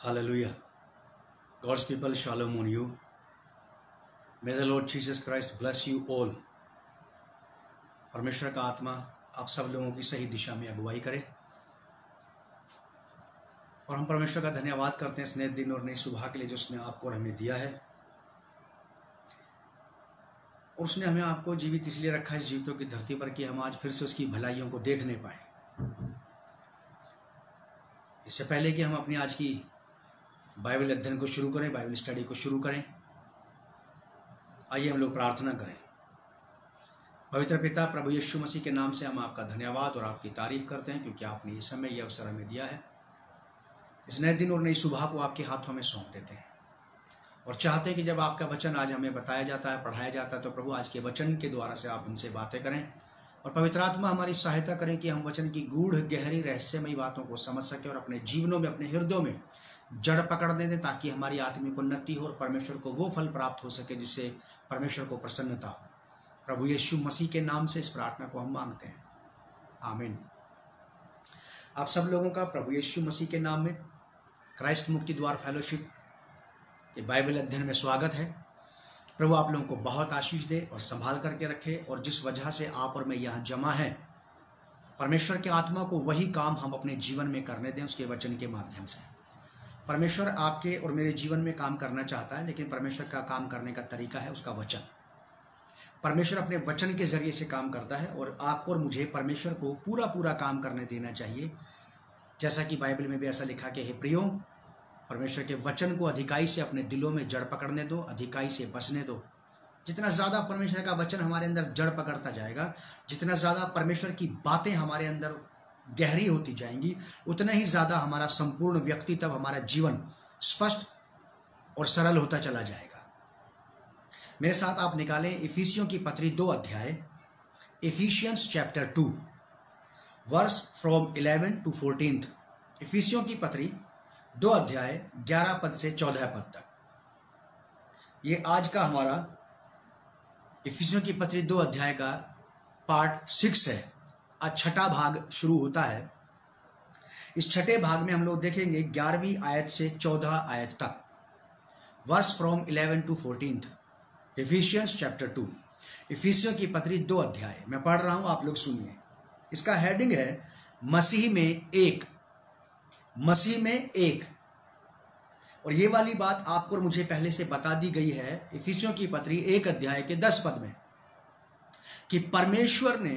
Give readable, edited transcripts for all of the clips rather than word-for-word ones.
Hallelujah. God's people, shalom on you. May the Lord Jesus Christ bless you all. परमेश्वर का आत्मा आप सब लोगों की सही दिशा में अगुवाई करे। और हम परमेश्वर का धन्यवाद करते हैं इस नए दिन और नई सुबह के लिए जो उसने आपको और हमें दिया है। और उसने हमें आपको जीवित इसलिए रखा है इस जीवितों की धरती पर कि हम आज फिर से उसकी भलाइयों को देखने पाए। इससे पहले कि हम अपनी आज की बाइबल अध्ययन को शुरू करें, बाइबल स्टडी को शुरू करें, आइए हम लोग प्रार्थना करें। पवित्र पिता प्रभु यीशु मसीह के नाम से हम आपका धन्यवाद और आपकी तारीफ करते हैं क्योंकि आपने ये समय ये अवसर हमें दिया है। इस नए दिन और नई सुबह को आपके हाथों में सौंप देते हैं और चाहते हैं कि जब आपका वचन आज हमें बताया जाता है, पढ़ाया जाता है, तो प्रभु आज के वचन के द्वारा से आप हमसे बातें करें और पवित्र आत्मा हमारी सहायता करें कि हम वचन की गूढ़ गहरी रहस्यमयी बातों को समझ सकें और अपने जीवनों में, अपने हृदयों में जड़ पकड़ दें ताकि हमारी आत्मिक उन्नति हो और परमेश्वर को वो फल प्राप्त हो सके जिससे परमेश्वर को प्रसन्नता हो। प्रभु यीशु मसीह के नाम से इस प्रार्थना को हम मांगते हैं, आमीन। आप सब लोगों का प्रभु यीशु मसीह के नाम में क्राइस्ट मुक्ति द्वार फेलोशिप के बाइबल अध्ययन में स्वागत है। प्रभु आप लोगों को बहुत आशीष दे और संभाल करके रखे। और जिस वजह से आप और मैं यहाँ जमा है, परमेश्वर के आत्मा को वही काम हम अपने जीवन में करने दें उसके वचन के माध्यम से। परमेश्वर आपके और मेरे जीवन में काम करना चाहता है, लेकिन परमेश्वर का काम करने का तरीका है उसका वचन। परमेश्वर अपने वचन के जरिए से काम करता है और आपको और मुझे परमेश्वर को पूरा पूरा काम करने देना चाहिए। जैसा कि बाइबल में भी ऐसा लिखा कि हे प्रियो, परमेश्वर के वचन को अधिकाई से अपने दिलों में जड़ पकड़ने दो, अधिकाई से बसने दो। जितना ज़्यादा परमेश्वर का वचन हमारे अंदर जड़ पकड़ता जाएगा, जितना ज़्यादा परमेश्वर की बातें हमारे अंदर गहरी होती जाएंगी, उतना ही ज़्यादा हमारा संपूर्ण व्यक्तित्व, हमारा जीवन स्पष्ट और सरल होता चला जाएगा। मेरे साथ आप निकालें इफिसियों की पत्री 2 अध्याय, Ephesians chapter 2 verse from 11 to 14। इफिसियों की पत्री 2 अध्याय 11 पद से 14 पद तक। ये आज का हमारा इफिसियों की पत्री 2 अध्याय का पार्ट 6 है। आज छठा भाग शुरू होता है। इस छठे भाग में हम लोग देखेंगे 11वीं आयत से 14 आयत तक, verse from 11 to 14। Ephesians chapter 2, इफिसियों की पत्री 2 अध्याय मैं पढ़ रहा हूं, आप लोग सुनिए। इसका हेडिंग है मसीह में एक, मसीह में एक। और ये वाली बात आपको और मुझे पहले से बता दी गई है इफिसियों की पत्री 1 अध्याय के 10 पद में कि परमेश्वर ने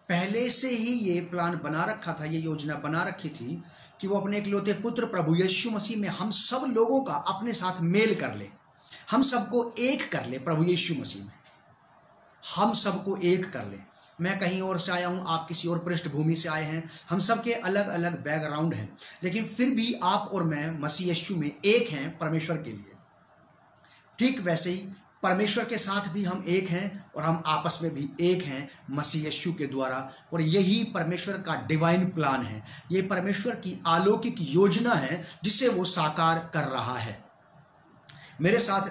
पहले से ही ये प्लान बना रखा था, ये योजना बना रखी थी कि वो अपने इकलौते पुत्र प्रभु यीशु मसीह में हम सब लोगों का अपने साथ मेल कर ले, हम सबको एक कर ले। प्रभु यीशु मसीह में हम सबको एक कर ले। मैं कहीं और से आया हूं, आप किसी और पृष्ठभूमि से आए हैं, हम सबके अलग अलग बैकग्राउंड हैं, लेकिन फिर भी आप और मैं मसीह यीशु में एक हैं परमेश्वर के लिए। ठीक वैसे ही परमेश्वर के साथ भी हम एक हैं और हम आपस में भी एक हैं मसीह यीशु के द्वारा। और यही परमेश्वर का डिवाइन प्लान है, ये परमेश्वर की अलौकिक योजना है जिसे वो साकार कर रहा है। मेरे साथ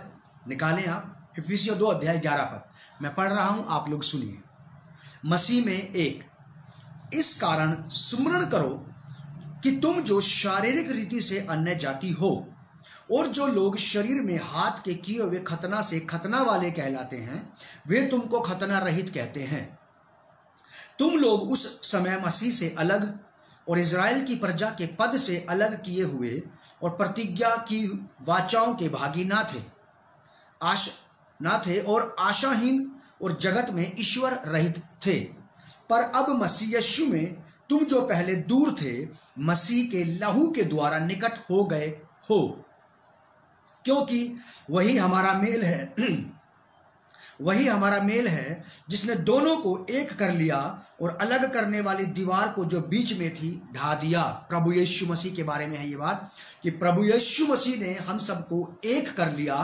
निकालें आप इफिसियों 2 अध्याय 11 पद, मैं पढ़ रहा हूं, आप लोग सुनिए। मसीह में एक, इस कारण स्मरण करो कि तुम जो शारीरिक रीति से अन्य जाति हो और जो लोग शरीर में हाथ के किए हुए खतना से खतना वाले कहलाते हैं, वे तुमको खतना रहित कहते हैं। तुम लोग उस समय मसीह से अलग और इज़राइल की प्रजा के पद से अलग किए हुए और प्रतिज्ञा की वाचाओं के भागी ना थे और आशाहीन और जगत में ईश्वर रहित थे। पर अब मसीह यीशु में तुम जो पहले दूर थे, मसीह के लहू के द्वारा निकट हो गए हो, क्योंकि वही हमारा मेल है वही हमारा मेल है जिसने दोनों को एक कर लिया और अलग करने वाली दीवार को जो बीच में थी ढा दिया। प्रभु यीशु मसीह के बारे में है ये बात कि प्रभु यीशु मसीह ने हम सबको एक कर लिया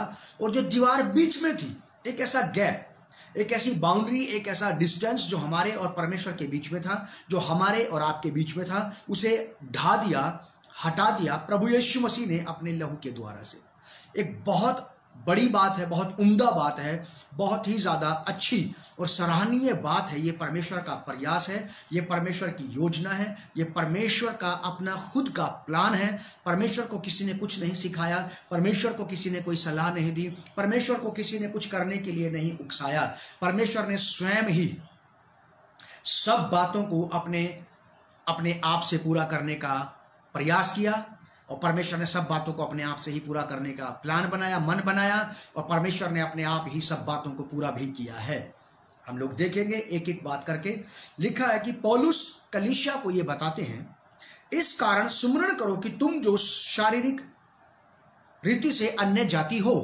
और जो दीवार बीच में थी, एक ऐसा गैप, एक ऐसी बाउंड्री, एक ऐसा डिस्टेंस जो हमारे और परमेश्वर के बीच में था, जो हमारे और आपके बीच में था, उसे ढा दिया, हटा दिया प्रभु यीशु मसीह ने अपने लहू के द्वारा से। एक बहुत बड़ी बात है, बहुत उम्दा बात है, बहुत ही ज़्यादा अच्छी और सराहनीय बात है। ये परमेश्वर का प्रयास है, ये परमेश्वर की योजना है, ये परमेश्वर का अपना खुद का प्लान है। परमेश्वर को किसी ने कुछ नहीं सिखाया, परमेश्वर को किसी ने कोई सलाह नहीं दी, परमेश्वर को किसी ने कुछ करने के लिए नहीं उकसाया। परमेश्वर ने स्वयं ही सब बातों को अपने आप से पूरा करने का प्रयास किया और परमेश्वर ने सब बातों को अपने आप से ही पूरा करने का प्लान बनाया, मन बनाया, और परमेश्वर ने अपने आप ही सब बातों को पूरा भी किया है। हम लोग देखेंगे एक एक बात करके। लिखा है कि पौलुस कलीसिया को ये बताते हैं, इस कारण सुमरण करो कि तुम जो शारीरिक रीति से अन्य जाति हो।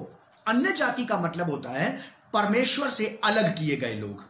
अन्य जाति का मतलब होता है परमेश्वर से अलग किए गए लोग,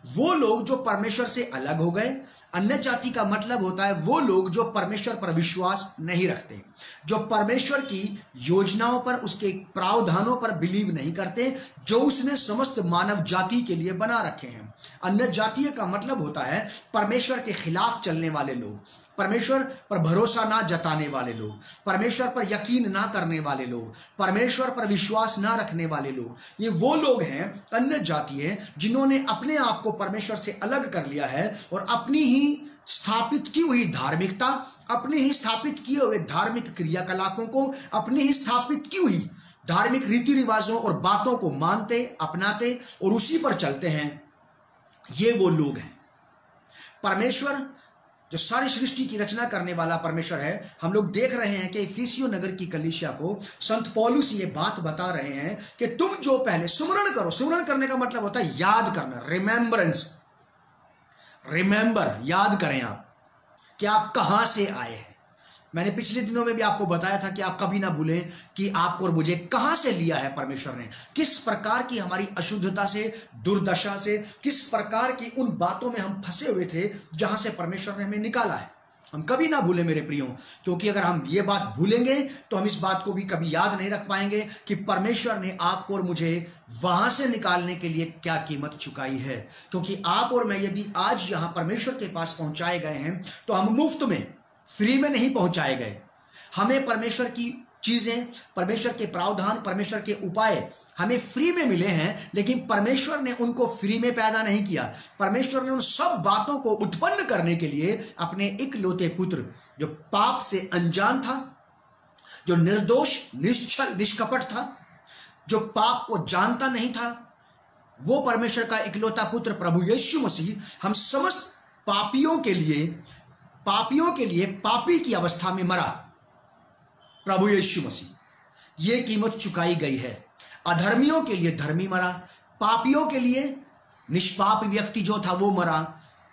वो लोग जो परमेश्वर से अलग हो गए। अन्य जाति का मतलब होता है वो लोग जो परमेश्वर पर विश्वास नहीं रखते, जो परमेश्वर की योजनाओं पर, उसके प्रावधानों पर बिलीव नहीं करते, जो उसने समस्त मानव जाति के लिए बना रखे हैं। अन्य जातीय का मतलब होता है परमेश्वर के खिलाफ चलने वाले लोग, परमेश्वर पर भरोसा ना जताने वाले लोग, परमेश्वर पर यकीन ना करने वाले लोग, परमेश्वर पर विश्वास ना रखने वाले लोग। ये वो लोग हैं अन्य जातीय जिन्होंने अपने आप को परमेश्वर से अलग कर लिया है और अपनी ही स्थापित की हुई धार्मिकता, अपने ही स्थापित किए हुए धार्मिक क्रियाकलापों को, अपनी ही स्थापित की हुई धार्मिक रीति रिवाजों और बातों को मानते, अपनाते और उसी पर चलते हैं। ये वो लोग हैं। परमेश्वर जो सारी सृष्टि की रचना करने वाला परमेश्वर है, हम लोग देख रहे हैं कि इफिसियों नगर की कलीसिया को संत पौलुस ये बात बता रहे हैं कि तुम जो पहले सुमरण करो। सुमरण करने का मतलब होता है याद करना, रिमेम्बरेंस। रिमेंबर, याद करें आप कि आप कहां से आए हैं। मैंने पिछले दिनों में भी आपको बताया था कि आप कभी ना भूलें कि आपको और मुझे कहां से लिया है परमेश्वर ने, किस प्रकार की हमारी अशुद्धता से, दुर्दशा से, किस प्रकार की उन बातों में हम फंसे हुए थे जहां से परमेश्वर ने हमें निकाला है। हम कभी ना भूलें मेरे प्रियो, क्योंकि अगर हम ये बात भूलेंगे तो हम इस बात को भी कभी याद नहीं रख पाएंगे कि परमेश्वर ने आपको और मुझे वहां से निकालने के लिए क्या कीमत चुकाई है। क्योंकि आप और मैं यदि आज यहां परमेश्वर के पास पहुंचाए गए हैं तो हम मुफ्त में, फ्री में नहीं पहुंचाए गए। हमें परमेश्वर की चीजें, परमेश्वर के प्रावधान, परमेश्वर के उपाय हमें फ्री में मिले हैं, लेकिन परमेश्वर ने उनको फ्री में पैदा नहीं किया। परमेश्वर ने उन सब बातों को उत्पन्न करने के लिए अपने इकलौते पुत्र, जो पाप से अनजान था, जो निर्दोष, निश्चल, निष्कपट था, जो पाप को जानता नहीं था, वो परमेश्वर का इकलौता पुत्र प्रभु यीशु मसीह हम समस्त पापियों के लिए पापी की अवस्था में मरा। प्रभु यीशु मसीह, ये कीमत चुकाई गई है। अधर्मियों के लिए धर्मी मरा, पापियों के लिए, निष्पाप व्यक्ति जो था वो मरा,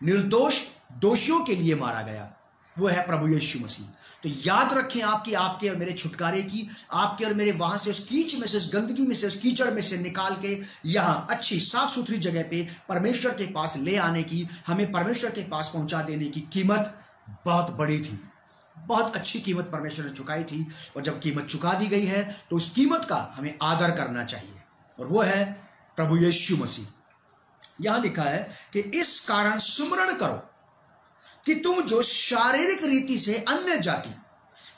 निर्दोष दोषियों के लिए मारा गया, वो है प्रभु यीशु मसीह। तो याद रखें आपकी, आपके और मेरे छुटकारे की, आपके और मेरे वहां से, उस कीच में से, उस गंदगी में से, उस कीचड़ में से निकाल के यहां अच्छी साफ सुथरी जगह पे परमेश्वर के पास ले आने की, हमें परमेश्वर के पास पहुंचा देने की कीमत बहुत बड़ी थी। बहुत अच्छी कीमत परमेश्वर ने चुकाई थी, और जब कीमत चुका दी गई है तो उस कीमत का हमें आदर करना चाहिए, और वो है प्रभु यीशु मसीह। यहां लिखा है कि इस कारण सुमरण करो कि तुम जो शारीरिक रीति से अन्य जाति,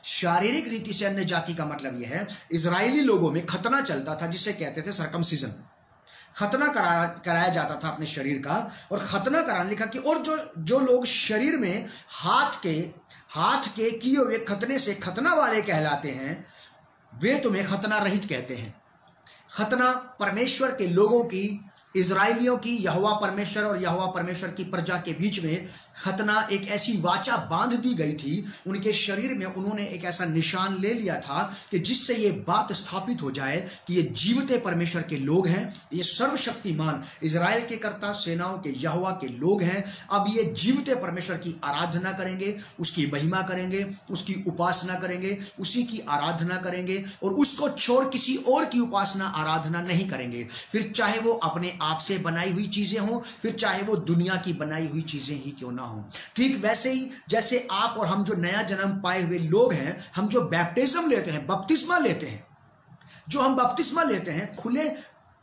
शारीरिक रीति से अन्य जाति का मतलब यह है, इजरायली लोगों में खतना चलता था जिसे कहते थे सर्कमसिजन। खतना कराया जाता था अपने शरीर का, और खतना कराने लिखा कि और जो लोग शरीर में हाथ के किए हुए खतने से खतना वाले कहलाते हैं, वे तुम्हें खतना रहित कहते हैं। खतना परमेश्वर के लोगों की, इजराइलियों की, यहोवा परमेश्वर और यहोवा परमेश्वर की प्रजा के बीच में खतना एक ऐसी वाचा बांध दी गई थी, उनके शरीर में उन्होंने एक ऐसा निशान ले लिया था कि जिससे ये बात स्थापित हो जाए कि ये जीवते परमेश्वर के लोग हैं, ये सर्वशक्तिमान इजराइल के कर्ता, सेनाओं के यहोवा के लोग हैं। अब ये जीवते परमेश्वर की आराधना करेंगे, उसकी महिमा करेंगे, उसकी उपासना करेंगे, उसी की आराधना करेंगे, और उसको छोड़ किसी और की उपासना आराधना नहीं करेंगे। फिर चाहे वो अपने आप से बनाई हुई चीजें हों, फिर चाहे वो दुनिया की बनाई हुई चीजें ही क्यों ना हो। ठीक वैसे ही जैसे आप और हम जो नया जन्म पाए हुए लोग हैं, हम जो बैप्टिज्म लेते हैं, बपतिस्मा लेते हैं, जो हम बपतिस्मा लेते हैं,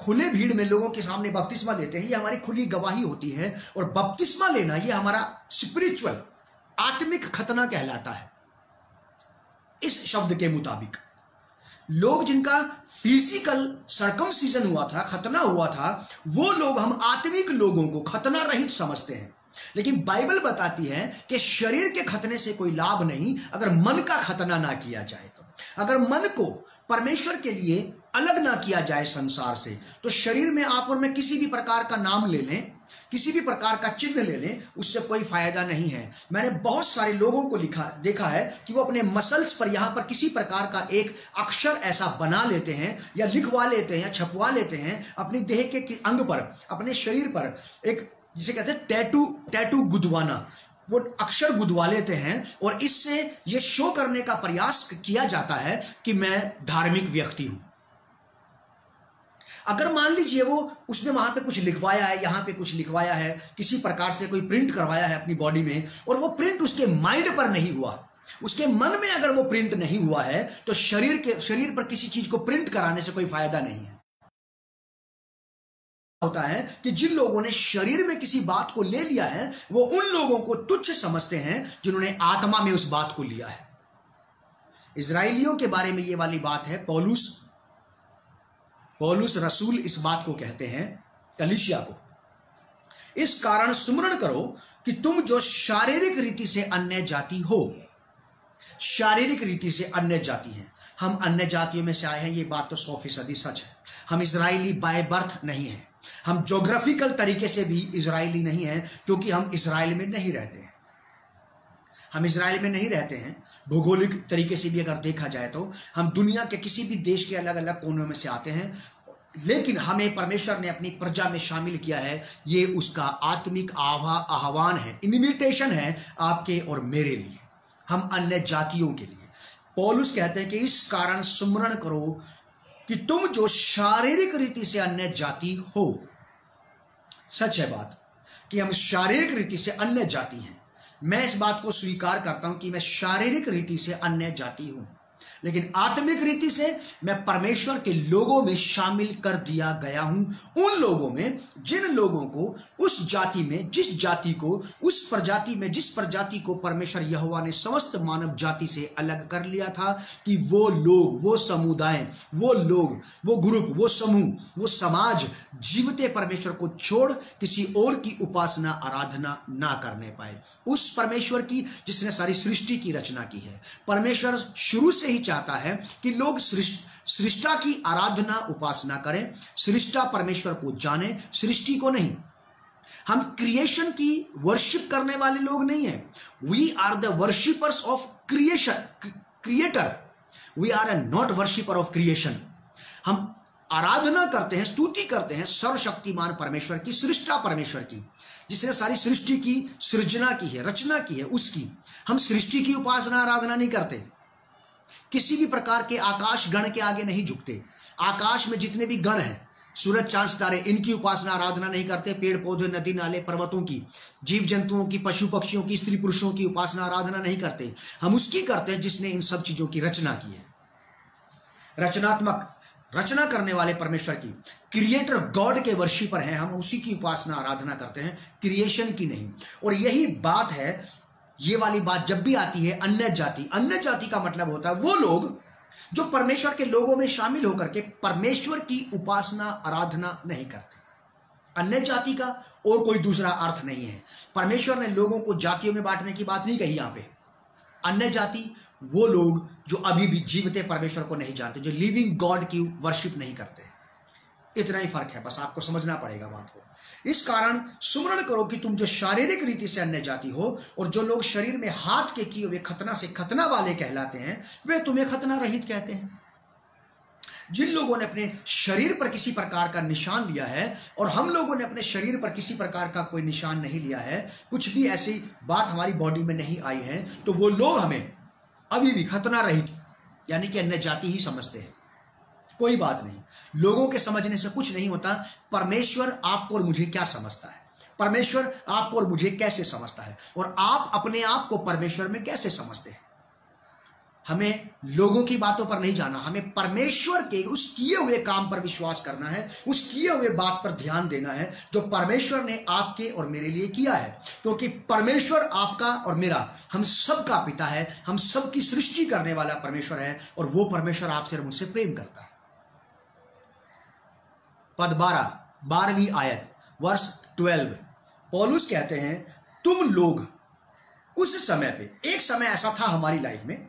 खुले भीड़ में लोगों के सामने बपतिस्मा लेते हैं, ये हमारी खुली गवाही होती है। और बपतिस्मा लेना ये हमारा स्पिरिचुअल, आत्मिक खतना कहलाता है इस शब्द के मुताबिक। लोग जिनका फिजिकल सर्कमसीजन हुआ था, खतना हुआ था, वो लोग हम आत्मिक लोगों को खतना रहित समझते हैं। लेकिन बाइबल बताती है कि शरीर के खतने से कोई लाभ नहीं अगर मन का खतना ना किया जाए तो। अगर मन को परमेश्वर के लिए अलग ना किया जाए संसार से, तो शरीर में आप और मैं किसी भी प्रकार का नाम ले लें, किसी भी प्रकार का चिन्ह ले लें, उससे कोई फायदा नहीं है। मैंने बहुत सारे लोगों को देखा है कि वो अपने मसल्स पर यहां पर किसी प्रकार का एक अक्षर ऐसा बना लेते हैं या लिखवा लेते हैं या छपवा लेते हैं अपनी देह के अंग पर, अपने शरीर पर, एक जिसे कहते हैं टैटू गुदवाना, वो अक्षर गुदवा लेते हैं और इससे ये शो करने का प्रयास किया जाता है कि मैं धार्मिक व्यक्ति हूं। अगर मान लीजिए वो उसने वहां पे कुछ लिखवाया है, यहां पे कुछ लिखवाया है, किसी प्रकार से कोई प्रिंट करवाया है अपनी बॉडी में, और वो प्रिंट उसके माइंड पर नहीं हुआ, उसके मन में अगर वो प्रिंट नहीं हुआ है, तो शरीर पर किसी चीज को प्रिंट कराने से कोई फायदा नहीं है। होता है कि जिन लोगों ने शरीर में किसी बात को ले लिया है, वो उन लोगों को तुच्छ समझते हैं जिन्होंने आत्मा में उस बात को लिया है। इजराइलियों के बारे में ये वाली बात है, पौलुस रसूल इस बात को कहते हैं कलीसिया को, इस कारण सुमरण करो कि तुम जो शारीरिक रीति से अन्य जाति हो, शारीरिक रीति से अन्य जाति हैं। हम अन्य जातियों में से आए हैं, ये बात तो 100% सच है। हम इजराइली बाय बर्थ नहीं हैं, हम ज्योग्राफिकल तरीके से भी इजराइली नहीं हैं, क्योंकि हम इजराइल में नहीं रहते हैं। हम इजराइल में नहीं रहते हैं, भौगोलिक तरीके से भी अगर देखा जाए तो हम दुनिया के किसी भी देश के अलग अलग कोनों में से आते हैं, लेकिन हमें परमेश्वर ने अपनी प्रजा में शामिल किया है। ये उसका आत्मिक आह्वान है, इन्विटेशन है आपके और मेरे लिए, हम अन्य जातियों के लिए। पौलुस कहते हैं कि इस कारण सुमरण करो कि तुम जो शारीरिक रीति से अन्य जाति हो। सच है बात कि हम शारीरिक रीति से अन्य जाति हैं। मैं इस बात को स्वीकार करता हूं कि मैं शारीरिक रीति से अन्य जाति हूं, लेकिन आत्मिक रीति से मैं परमेश्वर के लोगों में शामिल कर दिया गया हूं, उन लोगों में जिन लोगों को उस जाति में, जिस जाति को, उस प्रजाति में, जिस प्रजाति को परमेश्वर यहोवा ने समस्त मानव जाति से अलग कर लिया था, कि वो लोग, वो समुदाय, वो लोग, वो ग्रुप, वो समूह, वो समाज जीवते परमेश्वर को छोड़ किसी और की उपासना आराधना ना करने पाए। उस परमेश्वर की जिसने सारी सृष्टि की रचना की है। परमेश्वर शुरू से ही चाहता है कि लोग सृष्टा की आराधना उपासना करें, सृष्टा परमेश्वर को जाने, सृष्टि को नहीं। हम क्रिएशन की वर्शिप करने वाले लोग नहीं हैं। We are the worshippers of creator, we are a not worshipper of creation. हम आराधना करते हैं, स्तुति करते हैं सर्वशक्तिमान परमेश्वर की, सृष्टा परमेश्वर की, जिसने सारी सृष्टि की सृजना की है, रचना की है, उसकी। हम सृष्टि की उपासना आराधना नहीं करते, किसी भी प्रकार के आकाश गण के आगे नहीं झुकते। आकाश में जितने भी गण हैं, सूरज चांद सितारे, इनकी उपासना आराधना नहीं करते। पेड़ पौधे, नदी नाले, पर्वतों की, जीव जंतुओं की, पशु पक्षियों की, स्त्री पुरुषों की उपासना आराधना नहीं करते। हम उसकी करते हैं जिसने इन सब चीजों की रचना की है। रचनात्मक, रचना करने वाले परमेश्वर की, क्रिएटर गॉड के वर्शिपर हैं हम, उसी की उपासना आराधना करते हैं, क्रिएशन की नहीं। और यही बात है, ये वाली बात जब भी आती है अन्य जाति, अन्य जाति का मतलब होता है वो लोग जो परमेश्वर के लोगों में शामिल होकर के परमेश्वर की उपासना आराधना नहीं करते। अन्य जाति का और कोई दूसरा अर्थ नहीं है। परमेश्वर ने लोगों को जातियों में बांटने की बात नहीं कही यहां पे। अन्य जाति वो लोग जो अभी भी जीवते परमेश्वर को नहीं जानते, जो लिविंग गॉड की वर्शिप नहीं करते। इतना ही फर्क है, बस आपको समझना पड़ेगा बात को। इस कारण सुमरण करो कि तुम जो शारीरिक रीति से अन्य जाति हो, और जो लोग शरीर में हाथ के किए हुए खतना से खतना वाले कहलाते हैं, वे तुम्हें खतना रहित कहते हैं। जिन लोगों ने अपने शरीर पर किसी प्रकार का निशान लिया है, और हम लोगों ने अपने शरीर पर किसी प्रकार का कोई निशान नहीं लिया है, कुछ भी ऐसी बात हमारी बॉडी में नहीं आई है, तो वो लोग हमें अभी भी खतना रहित यानी कि अन्य जाति ही समझते हैं। कोई बात नहीं, लोगों के समझने से कुछ नहीं होता। परमेश्वर आपको और मुझे क्या समझता है, परमेश्वर आपको और मुझे कैसे समझता है, और आप अपने आप को परमेश्वर में कैसे समझते हैं। हमें लोगों की बातों पर नहीं जाना, हमें परमेश्वर के उस किए हुए काम पर विश्वास करना है, उस किए हुए बात पर ध्यान देना है जो परमेश्वर ने आपके और मेरे लिए किया है। क्योंकि परमेश्वर आपका और मेरा, हम सबका पिता है, हम सबकी सृष्टि करने वाला परमेश्वर है, और वो परमेश्वर आपसे और मुझसे प्रेम करता है। पद 12वीं आयत, वर्ष 12, पौलुस कहते हैं, तुम लोग उस समय पे, एक समय ऐसा था हमारी लाइफ में,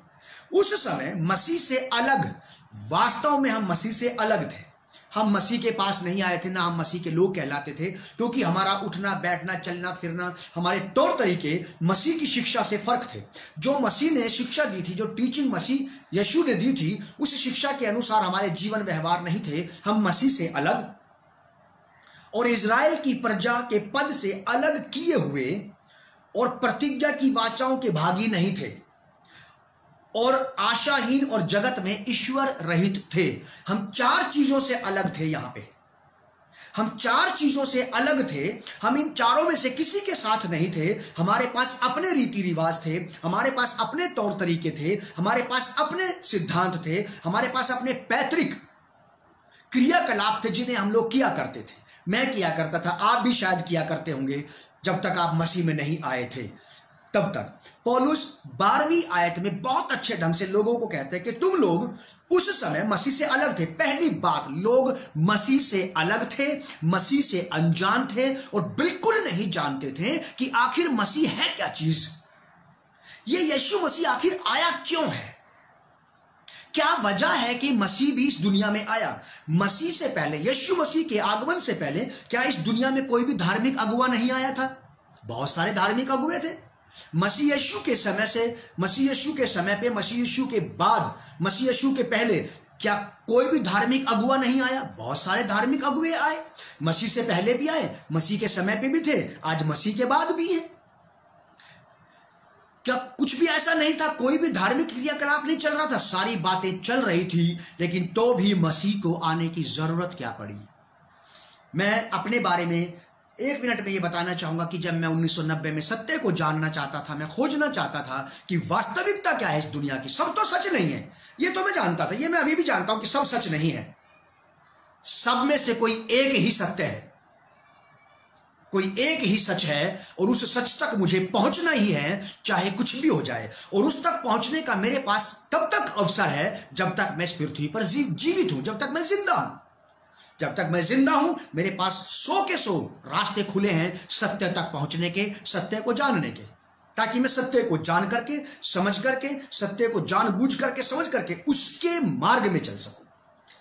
उस समय मसीह से अलग, वास्तव में हम मसीह से अलग थे। हम मसीह के पास नहीं आए थे, ना हम मसीह के लोग कहलाते थे, क्योंकि हमारा उठना बैठना चलना फिरना, हमारे तौर तरीके मसीह की शिक्षा से फर्क थे। जो मसीह ने शिक्षा दी थी, जो टीचिंग मसीह यीशु ने दी थी, उस शिक्षा के अनुसार हमारे जीवन व्यवहार नहीं थे। हम मसीह से अलग और इजराइल की प्रजा के पद से अलग किए हुए और प्रतिज्ञा की वाचाओं के भागी नहीं थे, और आशाहीन और जगत में ईश्वर रहित थे। हम 4 चीजों से अलग थे। यहां पे हम 4 चीजों से अलग थे। हम इन चारों में से किसी के साथ नहीं थे। हमारे पास अपने रीति रिवाज थे, हमारे पास अपने तौर तरीके थे, हमारे पास अपने सिद्धांत थे, हमारे पास अपने पैतृक क्रियाकलाप थे जिन्हें हम लोग किया करते थे। मैं किया करता था, आप भी शायद किया करते होंगे, जब तक आप मसीह में नहीं आए थे तब तक। पौलुस 12वीं आयत में बहुत अच्छे ढंग से लोगों को कहते हैं कि तुम लोग उस समय मसीह से अलग थे। पहली बात, लोग मसीह से अलग थे, मसीह से अनजान थे, और बिल्कुल नहीं जानते थे कि आखिर मसीह है क्या चीज, ये यीशु मसीह आखिर आया क्यों है, क्या वजह है कि मसीह भी इस दुनिया में आया। मसीह से पहले, यीशु मसीह के आगमन से पहले, क्या इस दुनिया में कोई भी धार्मिक अगुवा नहीं आया था? बहुत सारे धार्मिक अगुवे थे। मसीह यीशु के समय से, मसीह यीशु के समय पे, मसीह यीशु के बाद, मसीह यीशु के पहले क्या कोई भी धार्मिक अगुवा नहीं आया? बहुत सारे धार्मिक अगुवे आए। मसीह से पहले भी आए, मसीह के समय पे भी थे, आज मसीह के बाद भी है। क्या कुछ भी ऐसा नहीं था, कोई भी धार्मिक क्रियाकलाप नहीं चल रहा था? सारी बातें चल रही थी, लेकिन तो भी मसीह को आने की जरूरत क्या पड़ी? मैं अपने बारे में 1 मिनट में ये बताना चाहूंगा कि जब मैं 1990 में सत्य को जानना चाहता था, मैं खोजना चाहता था कि वास्तविकता क्या है इस दुनिया की। सब तो सच नहीं है, ये तो मैं जानता था, ये मैं अभी भी जानता हूं कि सब सच नहीं है। सब में से कोई एक ही सत्य है, कोई एक ही सच है, और उस सच तक मुझे पहुंचना ही है, चाहे कुछ भी हो जाए। और उस तक पहुंचने का मेरे पास तब तक अवसर है जब तक मैं इस पृथ्वी पर जीवित हूं, जब तक मैं जिंदा हूं। जब तक मैं जिंदा हूं, मेरे पास 100 के 100 रास्ते खुले हैं सत्य तक पहुंचने के, सत्य को जानने के, ताकि मैं सत्य को जान करके, समझ करके, सत्य को जानबूझ करके, समझ करके उसके मार्ग में चल सकूं।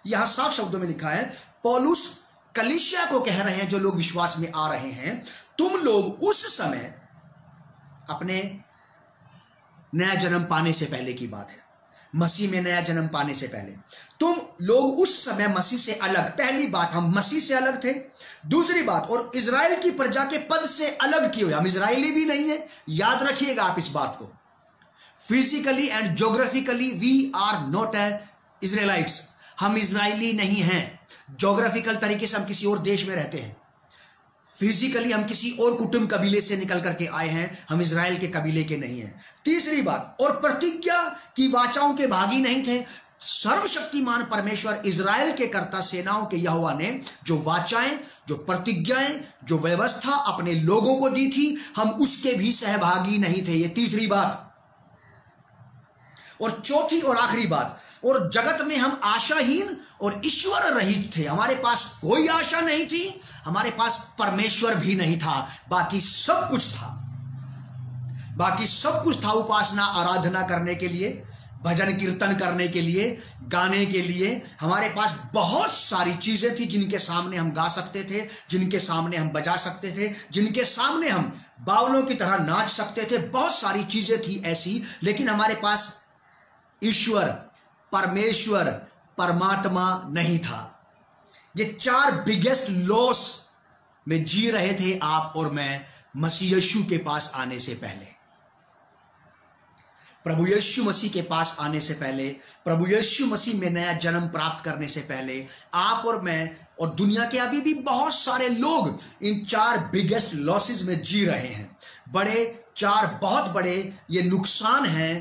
यहां साफ शब्दों में लिखा है, पौलुस कलीसिया को कह रहे हैं जो लोग विश्वास में आ रहे हैं, तुम लोग उस समय, अपने नया जन्म पाने से पहले की बात है, मसीह में नया जन्म पाने से पहले तुम लोग उस समय मसीह से अलग। पहली बात, हम मसीह से अलग थे। दूसरी बात, और इजराइल की प्रजा के पद से अलग किए हुए। हम इजराइली भी नहीं है, याद रखिएगा आप इस बात को। Physically and geographically we are not Israelites. हम इजराइली नहीं हैं। ज्योग्राफिकल तरीके से हम किसी और देश में रहते हैं, फिजिकली हम किसी और कुटुंब कबीले से निकल करके आए हैं, हम इजराइल के कबीले के नहीं हैं। तीसरी बात, और प्रतिज्ञा की वाचाओं के भागी नहीं थे। सर्वशक्तिमान परमेश्वर, इजराइल के कर्ता सेनाओं के यहोवा ने जो वाचाएं, जो प्रतिज्ञाएं, जो व्यवस्था अपने लोगों को दी थी, हम उसके भी सहभागी नहीं थे। ये तीसरी बात। और चौथी और आखिरी बात, और जगत में हम आशाहीन और ईश्वर रहित थे। हमारे पास कोई आशा नहीं थी, हमारे पास परमेश्वर भी नहीं था, बाकी सब कुछ था। बाकी सब कुछ था, उपासना आराधना करने के लिए, भजन कीर्तन करने के लिए, गाने के लिए। हमारे पास बहुत सारी चीजें थी जिनके सामने हम गा सकते थे, जिनके सामने हम बजा सकते थे, जिनके सामने हम बावलों की तरह नाच सकते थे। बहुत सारी चीजें थी ऐसी, लेकिन हमारे पास ईश्वर, परमेश्वर, परमात्मा नहीं था। ये 4 बिगेस्ट लॉस में जी रहे थे आप और मैं, मसीह यीशु के पास आने से पहले। प्रभु यीशु मसीह के पास आने से पहले, प्रभु यीशु मसीह में नया जन्म प्राप्त करने से पहले, आप और मैं और दुनिया के अभी भी बहुत सारे लोग इन 4 बिगेस्ट लॉसेस में जी रहे हैं। बड़े 4 बहुत बड़े ये नुकसान हैं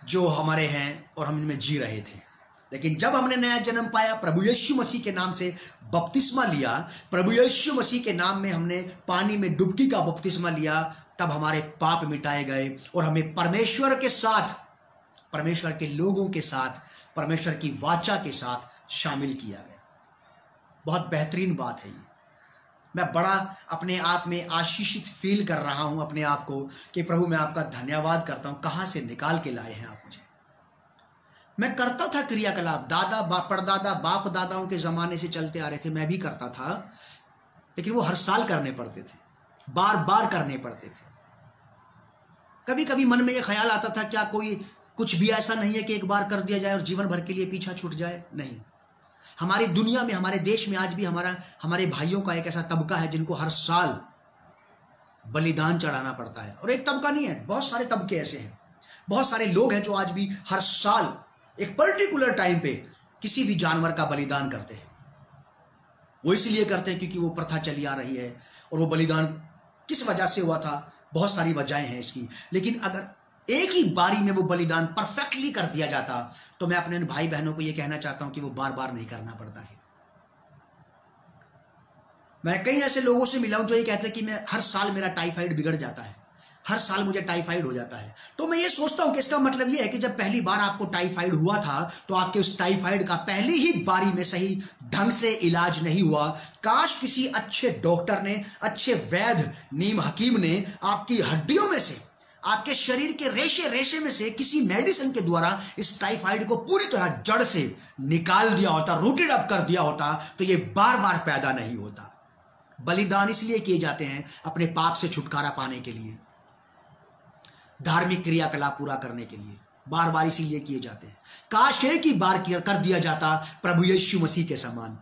जो हमारे हैं और हम इनमें जी रहे थे। लेकिन जब हमने नया जन्म पाया, प्रभु यीशु मसीह के नाम से बपतिस्मा लिया, प्रभु यीशु मसीह के नाम में हमने पानी में डुबकी का बपतिस्मा लिया, तब हमारे पाप मिटाए गए और हमें परमेश्वर के साथ, परमेश्वर के लोगों के साथ, परमेश्वर की वाचा के साथ शामिल किया गया। बहुत बेहतरीन बात है ये। मैं बड़ा अपने आप में आशीषित फील कर रहा हूं अपने आप को कि प्रभु मैं आपका धन्यवाद करता हूं, कहां से निकाल के लाए हैं आप मुझे। मैं करता था क्रियाकलाप, दादा परदादा बाप दादाओं के जमाने से चलते आ रहे थे, मैं भी करता था, लेकिन वो हर साल करने पड़ते थे, बार बार करने पड़ते थे। कभी कभी मन में ये ख्याल आता था क्या कोई कुछ भी ऐसा नहीं है कि एक बार कर दिया जाए और जीवन भर के लिए पीछा छूट जाए। नहीं, हमारी दुनिया में, हमारे देश में आज भी हमारे भाइयों का एक ऐसा तबका है जिनको हर साल बलिदान चढ़ाना पड़ता है। और एक तबका नहीं है, बहुत सारे तबके ऐसे हैं, बहुत सारे लोग हैं जो आज भी हर साल एक पर्टिकुलर टाइम पे किसी भी जानवर का बलिदान करते हैं। वो इसलिए करते हैं क्योंकि वो प्रथा चली आ रही है। और वो बलिदान किस वजह से हुआ था, बहुत सारी वजहें हैं इसकी, लेकिन अगर एक ही बारी में वो बलिदान परफेक्टली कर दिया जाता तो मैं अपने भाई बहनों को ये कहना चाहता हूं कि वो बार बार नहीं करना पड़ता है। मैं कई ऐसे लोगों से मिला हूं जो ये कहते हैं कि मैं हर साल मेरा टाइफाइड बिगड़ जाता है, हर साल मुझे टाइफाइड हो जाता है। तो मैं ये सोचता हूं कि इसका मतलब ये है कि जब पहली बार आपको टाइफाइड हुआ था तो आपके उस टाइफाइड का पहली ही बारी में सही ढंग से इलाज नहीं हुआ। काश किसी अच्छे डॉक्टर ने, अच्छे वैद्य नीम हकीम ने आपकी हड्डियों में से, आपके शरीर के रेशे रेशे में से किसी मेडिसिन के द्वारा इस टाइफाइड को पूरी तरह जड़ से निकाल दिया होता, रूटेड अप कर दिया होता, तो ये बार बार पैदा नहीं होता। बलिदान इसलिए किए जाते हैं अपने पाप से छुटकारा पाने के लिए, धार्मिक क्रियाकलाप पूरा करने के लिए, बार बार इसीलिए किए जाते हैं। काश एक ही बार कर दिया जाता प्रभु यीशु मसीह के समान।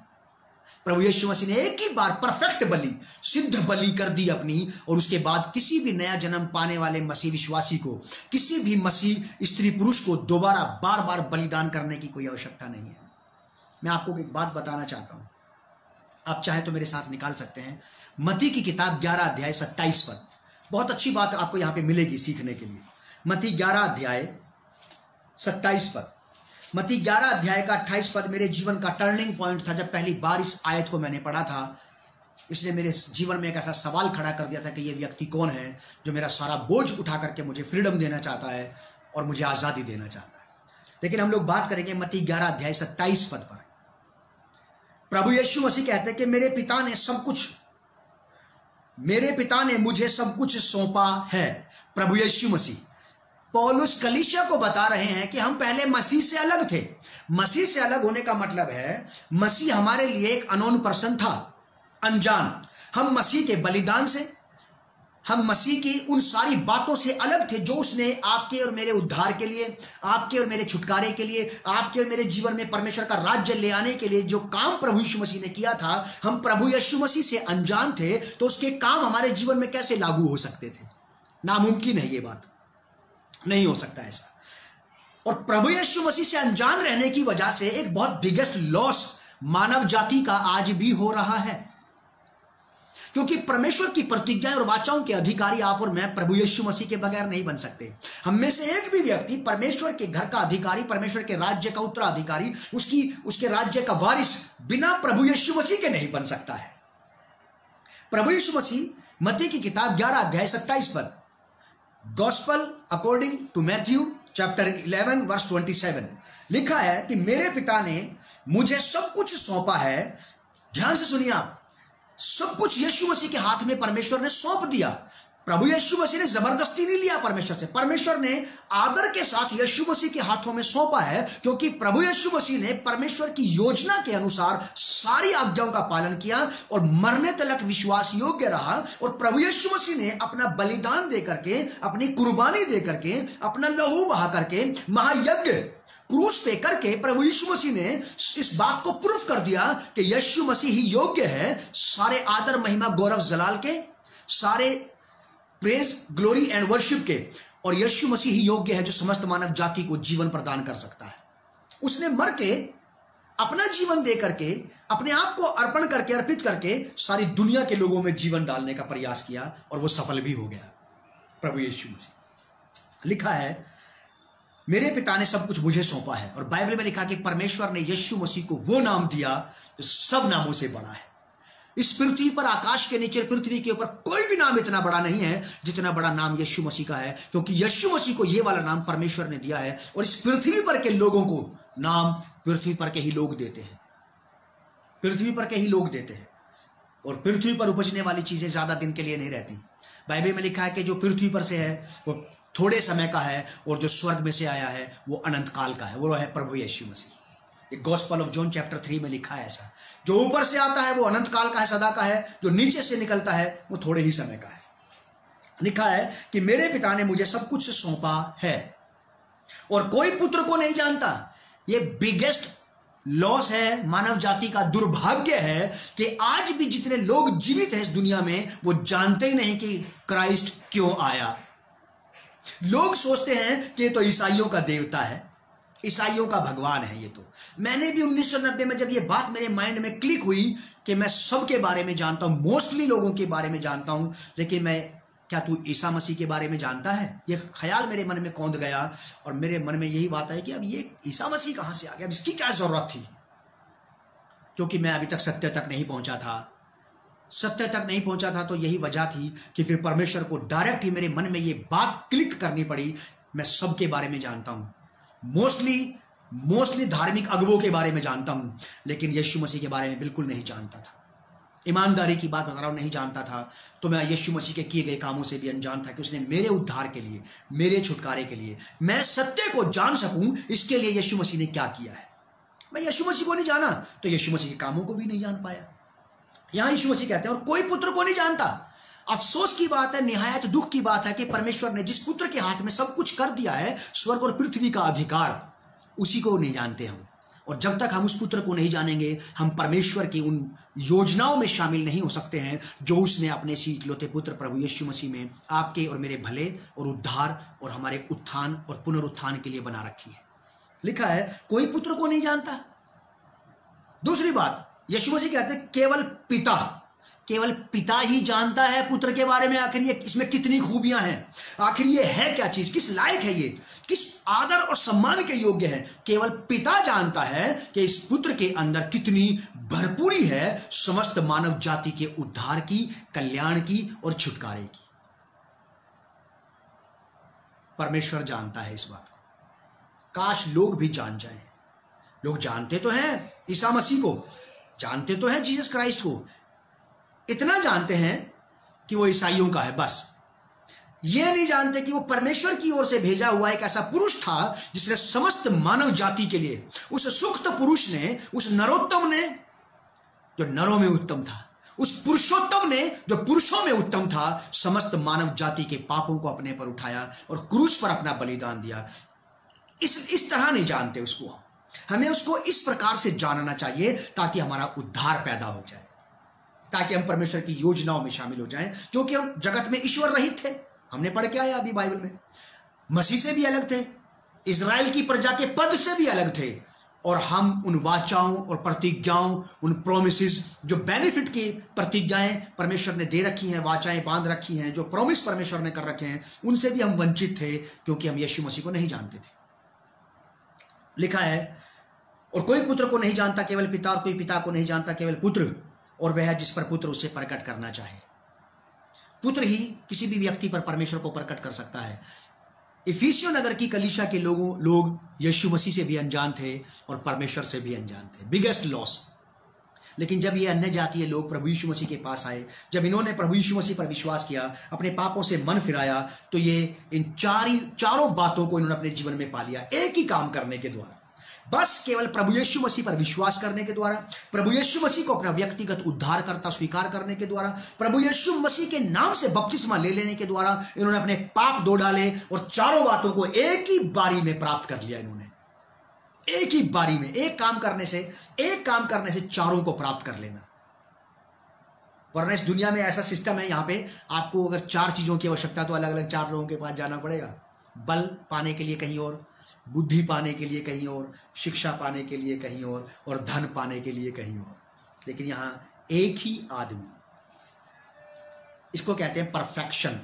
प्रभु यीशु मसीह ने एक ही बार परफेक्ट बलि, सिद्ध बलि कर दी अपनी, और उसके बाद किसी भी नया जन्म पाने वाले मसीह विश्वासी को, किसी भी मसीह स्त्री पुरुष को दोबारा बार बार बलिदान करने की कोई आवश्यकता नहीं है। मैं आपको एक बात बताना चाहता हूं, आप चाहे तो मेरे साथ निकाल सकते हैं। मत्ती की किताब 11 अध्याय 27 पद, बहुत अच्छी बात आपको यहां पे मिलेगी सीखने के लिए। मत्ती 11 अध्याय 27 पद, मत्ती 11 अध्याय का 28 पद मेरे जीवन का टर्निंग पॉइंट था। जब पहली बार इस आयत को मैंने पढ़ा था, इसने मेरे जीवन में एक ऐसा सवाल खड़ा कर दिया था कि ये व्यक्ति कौन है जो मेरा सारा बोझ उठा करके मुझे फ्रीडम देना चाहता है और मुझे आज़ादी देना चाहता है। लेकिन हम लोग बात करेंगे मत्ती 11 अध्याय 27 पद पर। प्रभु यीशु मसीह कहते हैं कि मेरे पिता ने मुझे सब कुछ सौंपा है। प्रभु यीशु मसीह पौलुस कलीसिया को बता रहे हैं कि हम पहले मसीह से अलग थे। मसीह से अलग होने का मतलब है मसीह हमारे लिए एक अननोन पर्सन था, अनजान। हम मसीह के बलिदान से, हम मसीह की उन सारी बातों से अलग थे जो उसने आपके और मेरे उद्धार के लिए, आपके और मेरे छुटकारे के लिए, आपके और मेरे जीवन में परमेश्वर का राज्य ले आने के लिए जो काम प्रभु यीशु मसीह ने किया था, हम प्रभु यीशु मसीह से अनजान थे। तो उसके काम हमारे जीवन में कैसे लागू हो सकते थे? नामुमकिन है, ये बात नहीं हो सकता ऐसा। और प्रभु यीशु मसीह से अनजान रहने की वजह से एक बहुत बिगेस्ट लॉस मानव जाति का आज भी हो रहा है, क्योंकि परमेश्वर की प्रतिज्ञाएं और वाचाओं के अधिकारी आप और मैं प्रभु यीशु मसीह के बगैर नहीं बन सकते। हम में से एक भी व्यक्ति परमेश्वर के घर का अधिकारी, परमेश्वर के राज्य का उत्तराधिकारी, उसके राज्य का वारिस बिना प्रभु यीशु मसीह के नहीं बन सकता है। प्रभु यीशु मसीह मत्ती की किताब 11 अध्याय 27 पर, gospel according to Matthew chapter 11 verse 27 लिखा है कि मेरे पिता ने मुझे सब कुछ सौंपा है। ध्यान से सुनिए आप, सब कुछ यीशु मसीह के हाथ में परमेश्वर ने सौंप दिया। प्रभु यीशु मसीह ने जबरदस्ती नहीं लिया परमेश्वर से, परमेश्वर ने आदर के साथ यीशु मसीह के हाथों में सौंपा है, क्योंकि प्रभु यीशु मसीह ने परमेश्वर की योजना के अनुसार सारी आज्ञाओं का पालन किया और मरने तक विश्वास योग्य रहा। और प्रभु यीशु मसीह ने अपना बलिदान दे करके, अपनी कुर्बानी दे करके, अपना लहू बहा करके, महायज्ञ क्रूस पे करके प्रभु यीशु मसीह ने इस बात को प्रूफ कर दिया कि यीशु मसीह ही योग्य है सारे आदर महिमा गौरव जलाल के, सारे प्रेज ग्लोरी एंड वर्शिप के। और यीशु मसीह ही योग्य है जो समस्त मानव जाति को जीवन प्रदान कर सकता है। उसने मर के, अपना जीवन दे करके, अपने आप को अर्पण करके, अर्पित करके सारी दुनिया के लोगों में जीवन डालने का प्रयास किया और वो सफल भी हो गया। प्रभु यीशु मसीह, लिखा है मेरे पिता ने सब कुछ मुझे सौंपा है। और बाइबल में लिखा कि परमेश्वर ने यीशु मसीह को वो नाम दिया जो सब नामों से बड़ा है। इस पृथ्वी पर, आकाश के नीचे, पृथ्वी के ऊपर कोई भी नाम इतना बड़ा नहीं है जितना बड़ा नाम यीशु मसीह का है, क्योंकि यीशु मसीह को ये वाला नाम परमेश्वर ने दिया है। और इस पृथ्वी पर के लोगों को नाम पृथ्वी पर के ही लोग देते हैं, पृथ्वी पर के ही लोग देते हैं। और पृथ्वी पर उपजने वाली चीजें ज्यादा दिन के लिए नहीं रहती। बाइबल में लिखा है कि जो पृथ्वी पर से है वो थोड़े समय का है, और जो स्वर्ग में से आया है वो अनंत काल का है, वो है प्रभु यीशु मसीह। गॉस्पेल ऑफ जॉन चैप्टर 3 में लिखा है ऐसा। जो ऊपर से आता है वो अनंत काल का है, सदा का है। जो नीचे से निकलता है वो थोड़े ही समय का है। लिखा है कि मेरे पिता ने मुझे सब कुछ सौंपा है और कोई पुत्र को नहीं जानता। ये बिगेस्ट लॉस है, मानव जाति का दुर्भाग्य है कि आज भी जितने लोग जीवित हैं इस दुनिया में वो जानते ही नहीं कि क्राइस्ट क्यों आया। लोग सोचते हैं कि ये तो ईसाइयों का देवता है, ईसाइयों का भगवान है ये तो। मैंने भी 1990 में जब ये बात मेरे माइंड में क्लिक हुई कि मैं सबके बारे में जानता हूं, मोस्टली लोगों के बारे में जानता हूं, लेकिन मैं, क्या तू ईसा मसीह के बारे में जानता है? ये ख्याल मेरे मन में कौंध गया और मेरे मन में यही बात आई कि अब ये ईसा मसीह कहां से आ गया, अब इसकी क्या जरूरत थी? क्योंकि मैं अभी तक सत्य तक नहीं पहुंचा था। सत्य तक नहीं पहुंचा था तो यही वजह थी कि फिर परमेश्वर को डायरेक्ट ही मेरे मन में ये बात क्लिक करनी पड़ी। मैं सबके बारे में जानता हूं, मोस्टली धार्मिक अगुवों के बारे में जानता हूं, लेकिन यीशु मसीह के बारे में बिल्कुल नहीं जानता था। ईमानदारी की बात बता रहा हूं, नहीं जानता था। तो मैं यीशु मसीह के किए गए कामों से भी अनजान था कि उसने मेरे उद्धार के लिए, मेरे छुटकारे के लिए, मैं सत्य को जान सकूं, इसके लिए यीशु मसीह ने क्या किया है। मैं यीशु मसीह को नहीं जाना तो यीशु मसीह के कामों को भी नहीं जान पाया। यहां यीशु मसीह कहते हैं और कोई पुत्र को नहीं जानता। अफसोस की बात है, निहायत दुख की बात है कि परमेश्वर ने जिस पुत्र के हाथ में सब कुछ कर दिया है, स्वर्ग और पृथ्वी का अधिकार, उसी को नहीं जानते हम। और जब तक हम उस पुत्र को नहीं जानेंगे, हम परमेश्वर की उन योजनाओं में शामिल नहीं हो सकते हैं जो उसने अपने इकलौते पुत्र प्रभु यीशु मसीह में आपके और मेरे भले और उद्धार और हमारे उत्थान और पुनरुत्थान के लिए बना रखी है। लिखा है कोई पुत्र को नहीं जानता। दूसरी बात, यीशु मसीह कहते हैं केवल पिता ही जानता है पुत्र के बारे में। आखिर ये इसमें कितनी खूबियां हैं, आखिर ये है क्या चीज, किस लायक है ये, किस आदर और सम्मान के योग्य है। केवल पिता जानता है कि इस पुत्र के अंदर कितनी भरपूरी है समस्त मानव जाति के उद्धार की, कल्याण की और छुटकारे की। परमेश्वर जानता है इस बात को। काश लोग भी जान जाएं। लोग जानते तो हैं ईसा मसीह को, जानते तो हैं जीसस क्राइस्ट को, इतना जानते हैं कि वो ईसाइयों का है, बस। ये नहीं जानते कि वो परमेश्वर की ओर से भेजा हुआ एक ऐसा पुरुष था जिसने समस्त मानव जाति के लिए, उस सुक्त पुरुष ने, उस नरोत्तम ने जो नरों में उत्तम था, उस पुरुषोत्तम ने जो पुरुषों में उत्तम था, समस्त मानव जाति के पापों को अपने पर उठाया और क्रूस पर अपना बलिदान दिया। इस तरह नहीं जानते उसको। हमें उसको इस प्रकार से जानना चाहिए ताकि हमारा उद्धार पैदा हो जाए, ताकि हम परमेश्वर की योजनाओं में शामिल हो जाएं। क्योंकि हम जगत में ईश्वर रहित थे, हमने पढ़ के आया अभी बाइबल में, मसीह से भी अलग थे, इजराइल की प्रजा के पद से भी अलग थे, और हम उन वाचाओं और प्रतिज्ञाओं, उन प्रोमिसेस, जो बेनिफिट की प्रतिज्ञाएं परमेश्वर ने दे रखी हैं, वाचाएं बांध रखी हैं, जो प्रॉमिस परमेश्वर ने कर रखे हैं, उनसे भी हम वंचित थे क्योंकि हम यीशु मसीह को नहीं जानते थे। लिखा है और कोई पुत्र को नहीं जानता केवल पिता, और कोई पिता को नहीं जानता केवल पुत्र, और वह जिस पर पुत्र उसे प्रकट करना चाहे। पुत्र ही किसी भी व्यक्ति पर परमेश्वर को प्रकट कर सकता है। इफिसियों नगर की कलीसिया के लोग यीशु मसीह से भी अनजान थे और परमेश्वर से भी अनजान थे। Biggest loss. लेकिन जब ये अन्य जातीय लोग प्रभु यीशु मसीह के पास आए, जब इन्होंने प्रभु यीशु मसीह पर विश्वास किया, अपने पापों से मन फिराया, तो ये इन चारों बातों को इन्होंने अपने जीवन में पा लिया एक ही काम करने के द्वारा। बस केवल प्रभु यीशु मसीह पर विश्वास करने के द्वारा, प्रभु यीशु मसीह को अपना व्यक्तिगत उद्धारकर्ता स्वीकार करने के द्वारा, प्रभु यीशु मसीह के नाम से बपतिस्मा ले लेने के द्वारा इन्होंने अपने पाप धो डाले और चारों बातों को एक ही बारी में प्राप्त कर लिया। इन्होंने एक ही बारी में एक काम करने से चारों को प्राप्त कर लेना। वरना इस दुनिया में ऐसा सिस्टम है, यहां पे आपको अगर 4 चीजों की आवश्यकता तो अलग अलग 4 लोगों के पास जाना पड़ेगा। बल पाने के लिए कहीं और, बुद्धि पाने के लिए कहीं और, शिक्षा पाने के लिए कहीं और धन पाने के लिए कहीं और। लेकिन यहां एक ही आदमी, इसको कहते हैं परफेक्शन।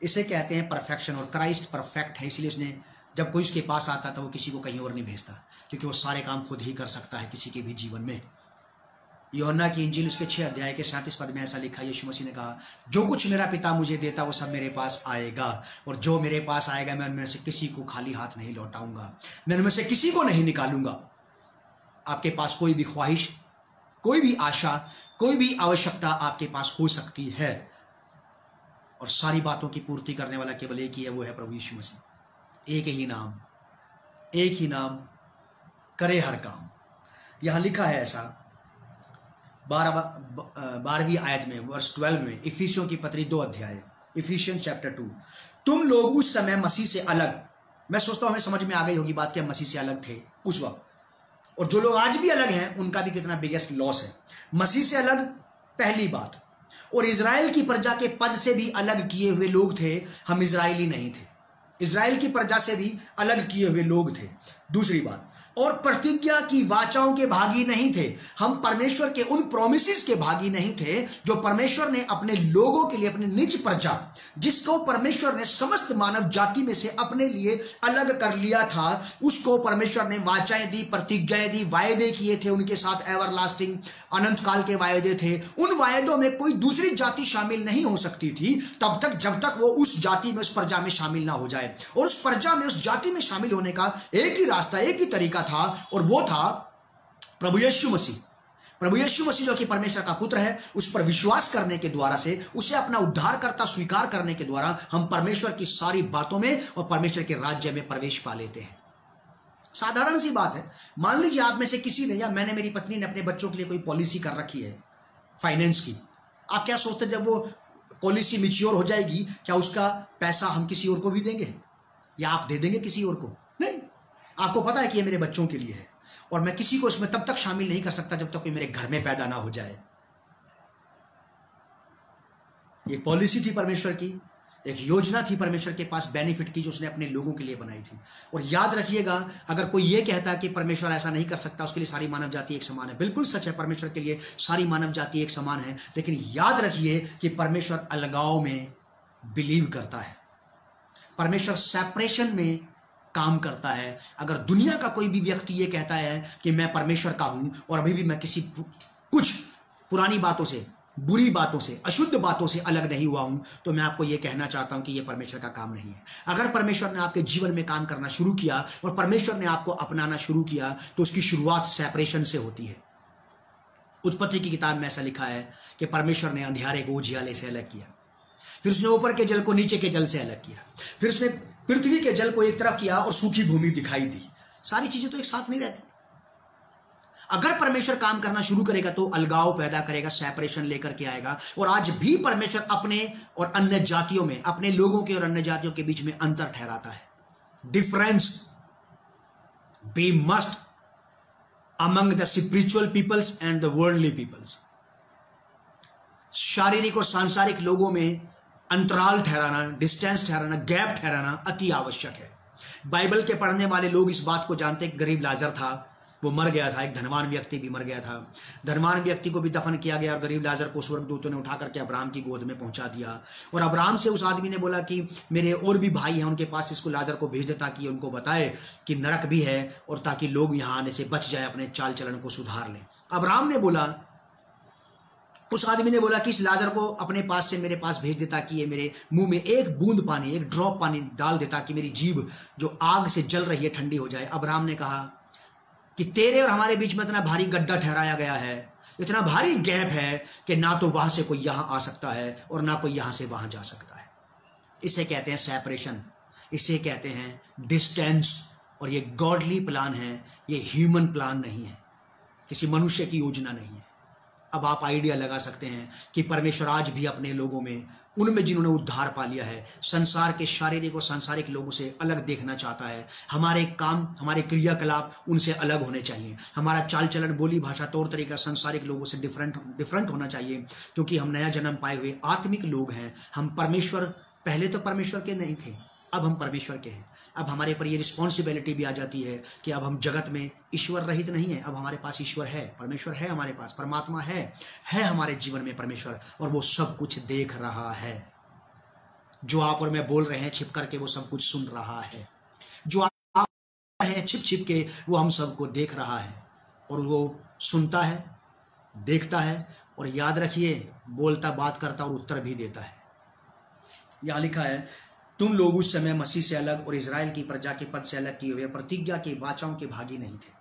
इसे कहते हैं परफेक्शन। और क्राइस्ट परफेक्ट है, इसलिए उसने जब कोई उसके पास आता था वो किसी को कहीं और नहीं भेजता, क्योंकि वो सारे काम खुद ही कर सकता है किसी के भी जीवन में। यूहन्ना की इंजील उसके 6 अध्याय के 37 पद में ऐसा लिखा, यीशु मसीह ने कहा, जो कुछ मेरा पिता मुझे देता वो सब मेरे पास आएगा, और जो मेरे पास आएगा मैं उनमें से किसी को खाली हाथ नहीं लौटाऊंगा, मैं उनमें से किसी को नहीं निकालूंगा। आपके पास कोई भी ख्वाहिश, कोई भी आशा, कोई भी आवश्यकता आपके पास हो सकती है, और सारी बातों की पूर्ति करने वाला केवल एक ही है, वो है प्रभु यीशु मसीह। एक ही नाम, एक ही नाम करे हर काम। यहां लिखा है ऐसा 12वीं आयत में, वर्स 12 में, इफिसियों की पत्री 2 अध्याय, इफिशियन चैप्टर 2, तुम लोग उस समय मसीह से अलग, मैं सोचता हूं हमें समझ में आ गई होगी बात कि हम मसीह से अलग थे उस वक्त, और जो लोग आज भी अलग हैं उनका भी कितना बिगेस्ट लॉस है। मसीह से अलग पहली बात, और इजराइल की प्रजा के पद से भी अलग किए हुए लोग थे, हम इजराइली नहीं थे, इजराइल की प्रजा से भी अलग किए हुए लोग थे। दूसरी बात, और प्रतिज्ञा की वाचाओं के भागी नहीं थे, हम परमेश्वर के उन प्रोमिसेस के भागी नहीं थे जो परमेश्वर ने अपने लोगों के लिए, अपने निज प्रजा, जिसको परमेश्वर ने समस्त मानव जाति में से अपने लिए अलग कर लिया था, उसको परमेश्वर ने वाचाएं दी, प्रतिज्ञाएं दी, वायदे किए थे उनके साथ, एवरलास्टिंग अनंत काल के वायदे थे। उन वायदों में कोई दूसरी जाति शामिल नहीं हो सकती थी तब तक जब तक वो उस जाति में, उस प्रजा में शामिल ना हो जाए। और उस प्रजा में, उस जाति में शामिल होने का एक ही रास्ता, एक ही तरीका था, और वो था प्रभु यीशु मसीह। प्रभु यीशु मसीह जो कि परमेश्वर का पुत्र है, उस पर विश्वास करने के द्वारा से, उसे अपना उद्धारकर्ता स्वीकार करने के द्वारा हम परमेश्वर की सारी बातों में और परमेश्वर के राज्य में प्रवेश पा लेते हैं। साधारण सी बात है, मान लीजिए आप में से किसी ने, या मैंने, मेरी पत्नी ने अपने बच्चों के लिए कोई पॉलिसी कर रखी है फाइनेंस की। आप क्या सोचते हैं जब वो पॉलिसी मैच्योर हो जाएगी, क्या उसका पैसा हम किसी और को भी देंगे, या आप दे देंगे किसी और को? नहीं, आपको पता है कि ये मेरे बच्चों के लिए है, और मैं किसी को इसमें तब तक शामिल नहीं कर सकता जब तक कोई मेरे घर में पैदा ना हो जाए। ये पॉलिसी थी परमेश्वर की, एक योजना थी परमेश्वर के पास बेनिफिट की, जो उसने अपने लोगों के लिए बनाई थी। और याद रखिएगा, अगर कोई ये कहता कि परमेश्वर ऐसा नहीं कर सकता, उसके लिए सारी मानव जाति एक समान है, बिल्कुल सच है, परमेश्वर के लिए सारी मानव जाति एक समान है, लेकिन याद रखिए कि परमेश्वर अलगाव में बिलीव करता है, परमेश्वर सेपरेशन में काम करता है। अगर दुनिया का कोई भी व्यक्ति ये कहता है कि मैं परमेश्वर का हूं और अभी भी मैं किसी कुछ पुरानी बातों से, बुरी बातों से, अशुद्ध बातों से अलग नहीं हुआ हूं, तो मैं आपको यह कहना चाहता हूं कि यह परमेश्वर का काम नहीं है। अगर परमेश्वर ने आपके जीवन में काम करना शुरू किया और परमेश्वर ने आपको अपनाना शुरू किया, तो उसकी शुरुआत सेपरेशन से होती है। उत्पत्ति की किताब में ऐसा लिखा है कि परमेश्वर ने अंधियारे को उजियाले से अलग किया, फिर उसने ऊपर के जल को नीचे के जल से अलग किया, फिर उसने पृथ्वी के जल को एक तरफ किया और सूखी भूमि दिखाई दी। सारी चीजें तो एक साथ नहीं रहती। अगर परमेश्वर काम करना शुरू करेगा तो अलगाव पैदा करेगा, सेपरेशन लेकर के आएगा। और आज भी परमेश्वर अपने और अन्य जातियों में, अपने लोगों के और अन्य जातियों के बीच में अंतर ठहराता है। Difference be must among the spiritual peoples and the worldly peoples. शारीरिक और सांसारिक लोगों में अंतराल ठहराना, डिस्टेंस ठहराना, गैप ठहराना अति आवश्यक है। बाइबल के पढ़ने वाले लोग इस बात को जानते हैं। गरीब लाजर था, वो मर गया था, एक धनवान व्यक्ति भी मर गया था। धनवान व्यक्ति को भी दफन किया गया और गरीब लाजर को स्वर्गदूतों ने उठा करके अब्राहम की गोद में पहुंचा दिया। और अब्राहम से उस आदमी ने बोला कि मेरे और भी भाई हैं, उनके पास इसको लाजर को भेज दे ताकि उनको बताए कि नरक भी है और ताकि लोग यहाँ आने से बच जाए, अपने चाल चलन को सुधार लें। अब्राहम ने बोला, उस आदमी ने बोला कि इस लाजर को अपने पास से मेरे पास भेज देता कि ये मेरे मुंह में एक बूंद पानी, एक ड्रॉप पानी डाल देता कि मेरी जीभ जो आग से जल रही है ठंडी हो जाए। अब्राहम ने कहा कि तेरे और हमारे बीच में इतना भारी गड्ढा ठहराया गया है, इतना भारी गैप है कि ना तो वहां से कोई यहां आ सकता है और ना कोई यहां से वहां जा सकता है। इसे कहते हैं सेपरेशन, इसे कहते हैं डिस्टेंस। और ये गॉडली प्लान है, ये ह्यूमन प्लान नहीं है, किसी मनुष्य की योजना नहीं है। अब आप आइडिया लगा सकते हैं कि परमेश्वर आज भी अपने लोगों में, उनमें जिन्होंने उद्धार पा लिया है, संसार के शारीरिक और सांसारिक लोगों से अलग देखना चाहता है। हमारे काम, हमारे क्रियाकलाप उनसे अलग होने चाहिए। हमारा चाल चलन, बोली भाषा, तौर तरीका संसारिक लोगों से डिफरेंट होना चाहिए, क्योंकि हम नया जन्म पाए हुए आत्मिक लोग हैं। हम परमेश्वर, पहले तो परमेश्वर के नहीं थे, अब हम परमेश्वर के हैं। अब हमारे पर ये रिस्पॉन्सिबिलिटी भी आ जाती है कि अब हम जगत में ईश्वर रहित नहीं है, अब हमारे पास ईश्वर है, परमेश्वर है हमारे पास, परमात्मा है हमारे जीवन में परमेश्वर, और वो सब कुछ देख रहा है। जो आप और मैं बोल रहे हैं छिप करके वो सब कुछ सुन रहा है। जो आप हैं छिप छिप के वो हम सबको देख रहा है, और वो सुनता है, देखता है, और याद रखिए बोलता, बात करता और उत्तर भी देता है। यहां लिखा है, तुम लोग उस समय मसीह से अलग और इजराइल की प्रजा के पद से अलग किए हुए प्रतिज्ञा की वाचाओं के भागी नहीं थे,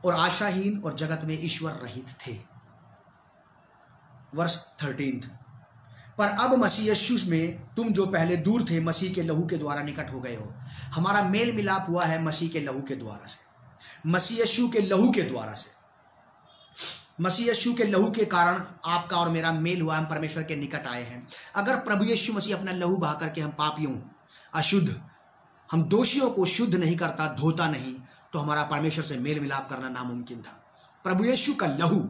और आशाहीन और जगत में ईश्वर रहित थे। वर्ष 13। पर अब मसीह यीशु में तुम जो पहले दूर थे मसीह के लहू के द्वारा निकट हो गए हो। हमारा मेल मिलाप हुआ है मसीह के लहू के द्वारा से, मसीह यीशु के लहू के द्वारा से। मसीह यीशु के लहू के कारण आपका और मेरा मेल हुआ, हम परमेश्वर के निकट आए हैं। अगर प्रभु यीशु मसीह अपना लहू बहा करके हम पापियों, अशुद्ध, हम दोषियों को शुद्ध नहीं करता, धोता नहीं, तो हमारा परमेश्वर से मेल मिलाप करना नामुमकिन था। प्रभु यीशु का लहू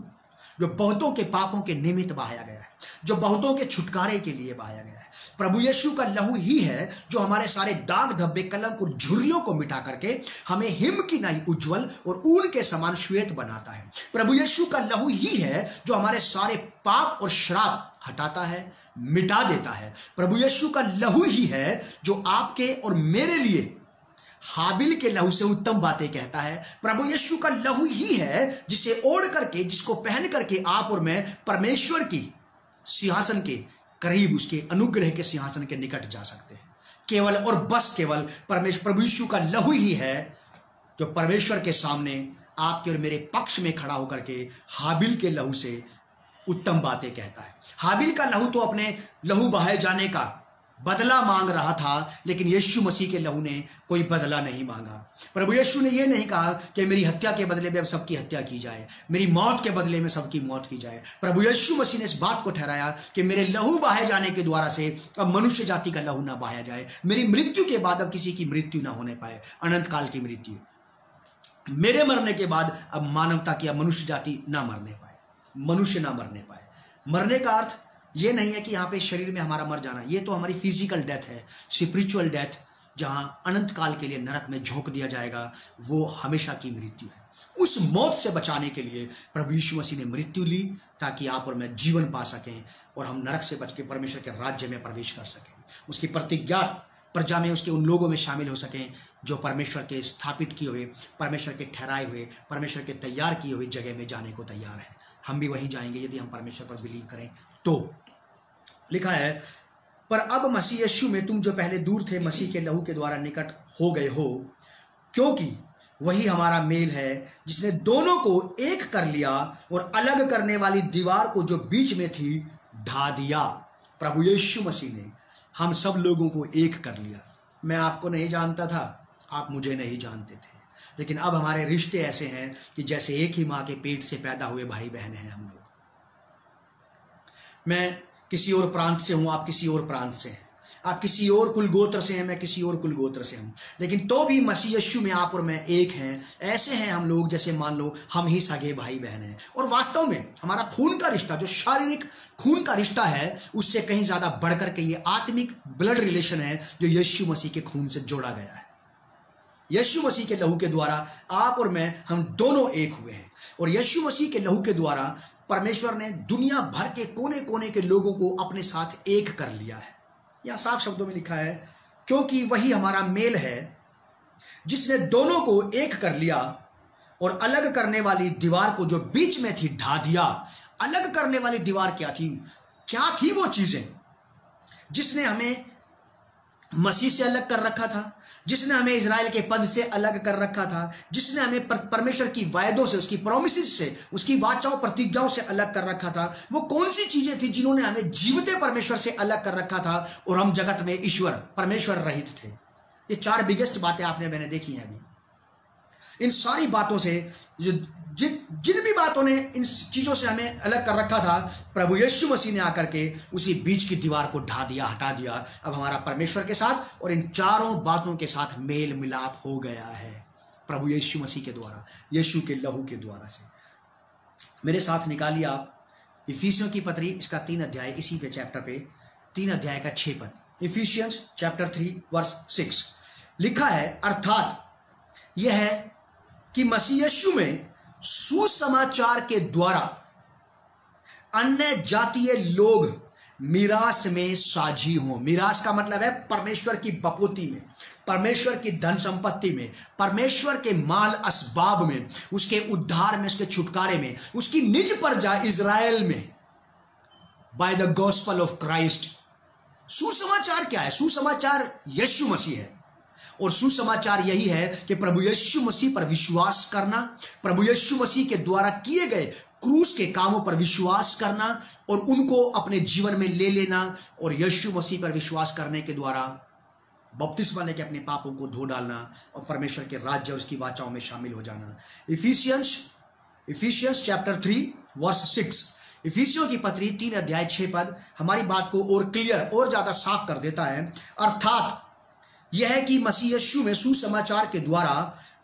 जो बहुतों के पापों के निमित्त बहाया गया है, जो बहुतों के छुटकारे के लिए बहाया गया है, प्रभु यीशु का लहू ही है जो हमारे सारे दाग धब्बे, कलंक और झुर्रियों को मिटा करके हमें हिम की नहीं उज्जवल और ऊन के समान श्वेत बनाता है। प्रभु यीशु का लहू ही है जो हमारे सारे पाप और श्राप हटाता है, मिटा देता है। प्रभु यीशु का लहू ही है जो आपके और मेरे लिए हाबिल के लहू से उत्तम बातें कहता है। प्रभु यीशु का लहू ही है जिसे ओढ़ करके, जिसको पहन करके आप और मैं परमेश्वर की सिंहासन के करीब, उसके अनुग्रह के सिंहासन के निकट जा सकते हैं। केवल और बस केवल प्रभु यीशु का लहू ही है जो परमेश्वर के सामने आपके और मेरे पक्ष में खड़ा होकर के हाबिल के लहू से उत्तम बातें कहता है। हाबिल का लहू तो अपने लहू बहाए जाने का बदला मांग रहा था, लेकिन यीशु मसीह के लहू ने कोई बदला नहीं मांगा। प्रभु यीशु ने यह नहीं कहा कि मेरी हत्या के बदले में अब सबकी हत्या की जाए, मेरी मौत के बदले में सबकी मौत की जाए। प्रभु यीशु मसीह ने इस बात को ठहराया कि मेरे लहू बहाए जाने के द्वारा से अब मनुष्य जाति का लहू ना बहाया जाए, मेरी मृत्यु के बाद अब किसी की मृत्यु ना होने पाए, अनंत काल की मृत्यु। मेरे मरने के बाद अब मानवता की, अब मनुष्य जाति ना मरने पाए, मनुष्य ना मरने पाए। मरने का अर्थ ये नहीं है कि यहाँ पे शरीर में हमारा मर जाना, ये तो हमारी फिजिकल डेथ है। स्पिरिचुअल डेथ, जहाँ अनंत काल के लिए नरक में झोंक दिया जाएगा, वो हमेशा की मृत्यु है। उस मौत से बचाने के लिए प्रभु यीशु मसीह ने मृत्यु ली ताकि आप और मैं जीवन पा सकें और हम नरक से बच के परमेश्वर के राज्य में प्रवेश कर सकें, उसकी प्रतिज्ञात प्रजा में, उसके उन लोगों में शामिल हो सकें जो परमेश्वर के स्थापित किए हुए, परमेश्वर के ठहराए हुए, परमेश्वर के तैयार किए हुए जगह में जाने को तैयार है। हम भी वहीं जाएंगे यदि हम परमेश्वर पर बिलीव करें तो। लिखा है, पर अब मसीह यीशु में तुम जो पहले दूर थे मसीह के लहू के द्वारा निकट हो गए हो, क्योंकि वही हमारा मेल है जिसने दोनों को एक कर लिया और अलग करने वाली दीवार को जो बीच में थी ढा दिया। प्रभु यीशु मसीह ने हम सब लोगों को एक कर लिया। मैं आपको नहीं जानता था, आप मुझे नहीं जानते थे, लेकिन अब हमारे रिश्ते ऐसे हैं कि जैसे एक ही माँ के पेट से पैदा हुए भाई बहन हैं हम लोग। मैं किसी और प्रांत से हूं, आप किसी और प्रांत से हैं, आप किसी और कुल गोत्र से हैं, मैं किसी और कुल गोत्र से हूं, लेकिन तो भी मसीह यीशु में आप और मैं एक हैं। ऐसे हैं हम लोग जैसे मान लो हम ही सगे भाई बहन हैं। और वास्तव में हमारा खून का रिश्ता, जो शारीरिक खून का रिश्ता है, उससे कहीं ज्यादा बढ़कर के ये आत्मिक ब्लड रिलेशन है जो यीशु मसीह के खून से जोड़ा गया है। यीशु मसीह के लहू के द्वारा आप और मैं, हम दोनों एक हुए हैं। और यीशु मसीह के लहू के द्वारा परमेश्वर ने दुनिया भर के कोने कोने के लोगों को अपने साथ एक कर लिया है। यहां साफ शब्दों में लिखा है, क्योंकि वही हमारा मेल है जिसने दोनों को एक कर लिया और अलग करने वाली दीवार को जो बीच में थी ढा दिया। अलग करने वाली दीवार क्या थी? क्या थी वो चीजें जिसने हमें मसीह से अलग कर रखा था, जिसने हमें इजराइल के पद से अलग कर रखा था, जिसने हमें परमेश्वर की वायदों से, उसकी प्रोमिसेस से, उसकी वाचाओं प्रतिज्ञाओं से अलग कर रखा था। वो कौन सी चीजें थी जिन्होंने हमें जीवते परमेश्वर से अलग कर रखा था और हम जगत में ईश्वर परमेश्वर रहित थे? ये 4 बिगेस्ट बातें आपने मैंने देखी हैं अभी। इन सारी बातों से, जिन भी बातों ने इन चीजों से हमें अलग कर रखा था, प्रभु यीशु मसीह ने आकर के उसी बीच की दीवार को ढा दिया, हटा दिया। अब हमारा परमेश्वर के साथ और इन चारों बातों के साथ मेल मिलाप हो गया है प्रभु यीशु मसीह के द्वारा, यीशु के लहू के द्वारा से। मेरे साथ निकालिए आप इफिसियों की पत्री, इसका 3 अध्याय, इसी पे चैप्टर पे 3 अध्याय का 6 पद। इफिशियंस चैप्टर 3 वर्स 6 लिखा है, अर्थात यह है कि मसीह यीशु में सुसमाचार के द्वारा अन्य जातीय लोग मीरास में साझी हो। मीरास का मतलब है परमेश्वर की बपोती में, परमेश्वर की धन संपत्ति में, परमेश्वर के माल असबाब में, उसके उद्धार में, उसके छुटकारे में, उसकी निज प्रजा इज़राइल में, by the gospel of Christ. सुसमाचार क्या है? सुसमाचार यीशु मसीह है। और सुसमाचार यही है कि प्रभु यीशु मसीह पर विश्वास करना, प्रभु यीशु मसीह के द्वारा किए गए क्रूस के कामों पर विश्वास करना और उनको अपने जीवन में ले लेना और यीशु मसीह पर विश्वास करने के द्वारा बपतिस्मा लेके अपने पापों को धो डालना और परमेश्वर के राज्य और उसकी वाचाओं में शामिल हो जाना। इफिसियंस चैप्टर 3 वर्स 6, इफिसियों की पत्री 3 अध्याय 6 पद हमारी बात को और क्लियर और ज्यादा साफ कर देता है। अर्थात यह है कि मसीह यीशु में सुसमाचार के द्वारा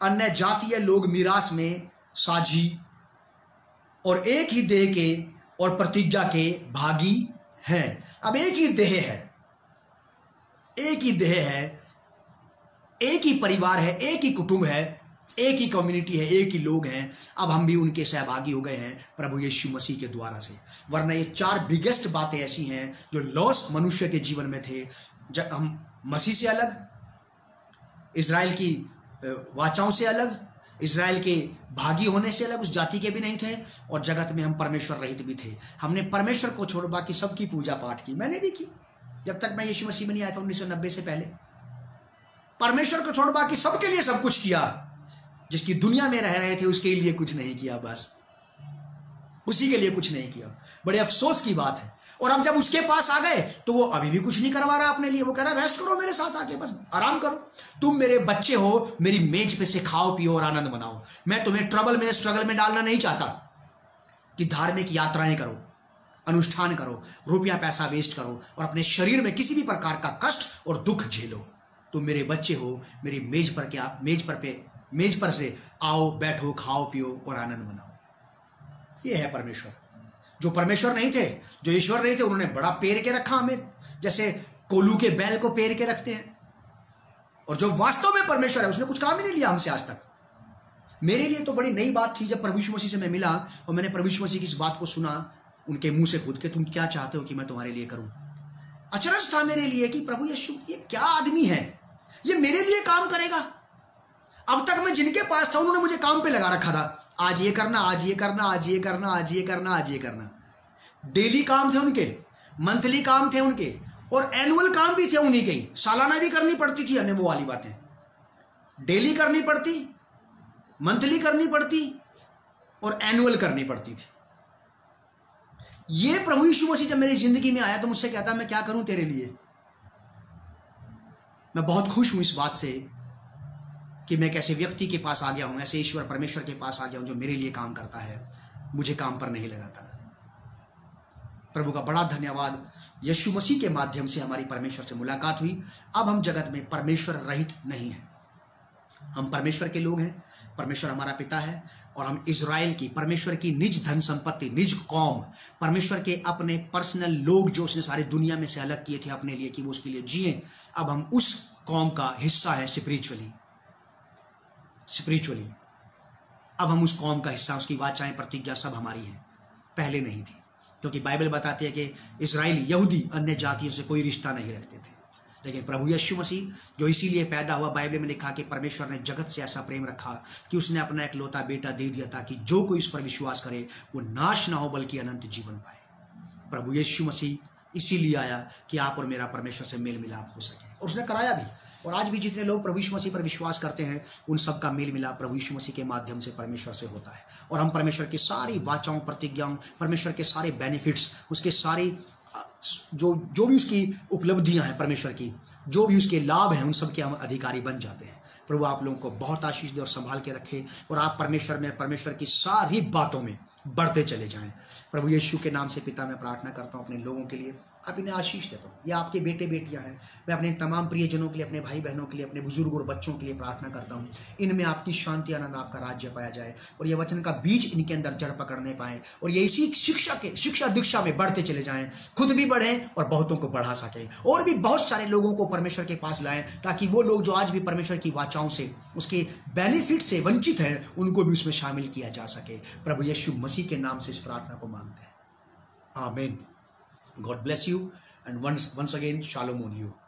अन्य जातीय लोग मीरास में साझी और एक ही देह के और प्रतिज्ञा के भागी हैं। अब एक ही देह है, एक ही देह है, एक ही परिवार है, एक ही कुटुंब है, एक ही कम्युनिटी है, एक ही लोग हैं। अब हम भी उनके सहभागी हो गए हैं प्रभु यीशु मसीह के द्वारा से। वरना ये 4 बिगेस्ट बातें ऐसी हैं जो लॉस्ट मनुष्य के जीवन में थे। जब हम मसीह से अलग, इज़राइल की वाचाओं से अलग, इज़राइल के भागी होने से अलग, उस जाति के भी नहीं थे और जगत में हम परमेश्वर रहित भी थे। हमने परमेश्वर को छोड़ बाकी सबकी पूजा पाठ की। मैंने भी की जब तक मैं यीशु मसीह में नहीं आया था 1990 से पहले। परमेश्वर को छोड़ बाकी सबके लिए सब कुछ किया। जिसकी दुनिया में रह रहे थे उसके लिए कुछ नहीं किया, बस उसी के लिए कुछ नहीं किया। बड़े अफसोस की बात है। और हम जब उसके पास आ गए तो वो अभी भी कुछ नहीं करवा रहा अपने लिए। वो कह रहा रेस्ट करो मेरे साथ आके, बस आराम करो, तुम मेरे बच्चे हो, मेरी मेज पे से खाओ पियो और आनंद मनाओ। मैं तुम्हें ट्रबल में, स्ट्रगल में डालना नहीं चाहता कि धार्मिक यात्राएं करो, अनुष्ठान करो, रुपया पैसा वेस्ट करो और अपने शरीर में किसी भी प्रकार का कष्ट और दुख झेलो। तुम मेरे बच्चे हो, मेरी मेज पर क्या, मेज पर से आओ, बैठो, खाओ पियो और आनंद मनाओ। ये है परमेश्वर। जो परमेश्वर नहीं थे, जो ईश्वर नहीं थे, उन्होंने बड़ा पेर के रखा हमें, जैसे कोल्हू के बैल को पेर के रखते हैं। और जो वास्तव में परमेश्वर है उसने कुछ काम ही नहीं लिया हमसे आज तक। मेरे लिए तो बड़ी नई बात थी जब प्रभु यीशु मसीह से मैं मिला और मैंने प्रभु यीशु मसीह की इस बात को सुना उनके मुंह से खुद के, तुम क्या चाहते हो कि मैं तुम्हारे लिए करूं। अचरज था मेरे लिए कि प्रभु यीशु ये क्या आदमी है, ये मेरे लिए काम करेगा। अब तक मैं जिनके पास था उन्होंने मुझे काम पे लगा रखा था। आज ये करना, आज ये करना, आज ये करना, आज ये करना, आज ये करना। डेली काम थे उनके, मंथली काम थे उनके और एनुअल काम भी थे उन्हीं के ही। सालाना भी करनी पड़ती थी हमें वो वाली बातें, डेली करनी पड़ती, मंथली करनी पड़ती और एनुअल करनी पड़ती थी। ये प्रभु यीशु मसीह जब मेरी जिंदगी में आया तो मुझसे कहता मैं क्या करूं तेरे लिए। मैं बहुत खुश हूं इस बात से कि मैं कैसे व्यक्ति के पास आ गया हूं, ऐसे ईश्वर परमेश्वर के पास आ गया हूं जो मेरे लिए काम करता है, मुझे काम पर नहीं लगाता। प्रभु का बड़ा धन्यवाद। यीशु मसीह के माध्यम से हमारी परमेश्वर से मुलाकात हुई। अब हम जगत में परमेश्वर रहित नहीं हैं, हम परमेश्वर के लोग हैं। परमेश्वर हमारा पिता है और हम इज़राइल की, परमेश्वर की निज धन संपत्ति, निज कौम, परमेश्वर के अपने पर्सनल लोग जो उसने सारी दुनिया में से अलग किए थे अपने लिए कि वो उसके लिए जिए, अब हम उस कौम का हिस्सा है स्पिरिचुअली। अब हम उस कौम का हिस्सा, उसकी वाचाएं, प्रतिज्ञा सब हमारी हैं, पहले नहीं थी। क्योंकि बाइबल बताती है कि इजराइली, यहूदी अन्य जातियों से कोई रिश्ता नहीं रखते थे। लेकिन प्रभु यीशु मसीह जो इसीलिए पैदा हुआ, बाइबल में लिखा कि परमेश्वर ने जगत से ऐसा प्रेम रखा कि उसने अपना इकलौता बेटा दे दिया ताकि जो कोई उस पर विश्वास करे वो नाश ना हो बल्कि अनंत जीवन पाए। प्रभु यीशु मसीह इसीलिए आया कि आप और मेरा परमेश्वर से मेल मिलाप हो सके, और उसने कराया भी। और आज भी जितने लोग प्रभु यीशु मसीह पर विश्वास करते हैं उन सब का मेल मिलाप प्रभु यीशु मसीह के माध्यम से परमेश्वर से होता है। और हम परमेश्वर की सारी वाचाओं, प्रतिज्ञाओं, परमेश्वर के सारे बेनिफिट्स, उसके सारी जो भी उसकी उपलब्धियां हैं, परमेश्वर की जो भी उसके लाभ हैं, उन सब के हम अधिकारी बन जाते हैं। प्रभु आप लोगों को बहुत आशीष दे और संभाल के रखे और आप परमेश्वर की सारी बातों में बढ़ते चले जाएं। प्रभु यीशु के नाम से पिता मैं प्रार्थना करता हूँ अपने लोगों के लिए, आप इन्हें आशीष दे दो। ये आपके बेटे बेटियां हैं, मैं अपने तमाम प्रियजनों के लिए, अपने भाई बहनों के लिए, अपने बुजुर्ग और बच्चों के लिए प्रार्थना करता हूँ। इनमें आपकी शांति, आनंद, आपका राज्य पाया जाए और ये वचन का बीज इनके अंदर जड़ पकड़ने पाए और ये इसी शिक्षा दीक्षा में बढ़ते चले जाएं, खुद भी बढ़ें और बहुतों को बढ़ा सकें और भी बहुत सारे लोगों को परमेश्वर के पास लाएं, ताकि वो लोग जो आज भी परमेश्वर की वाचाओं से, उसके बेनिफिट से वंचित हैं, उनको भी उसमें शामिल किया जा सके। प्रभु यीशु मसीह के नाम से इस प्रार्थना को मांगते हैं, आमीन। God bless you and once again shalom on you.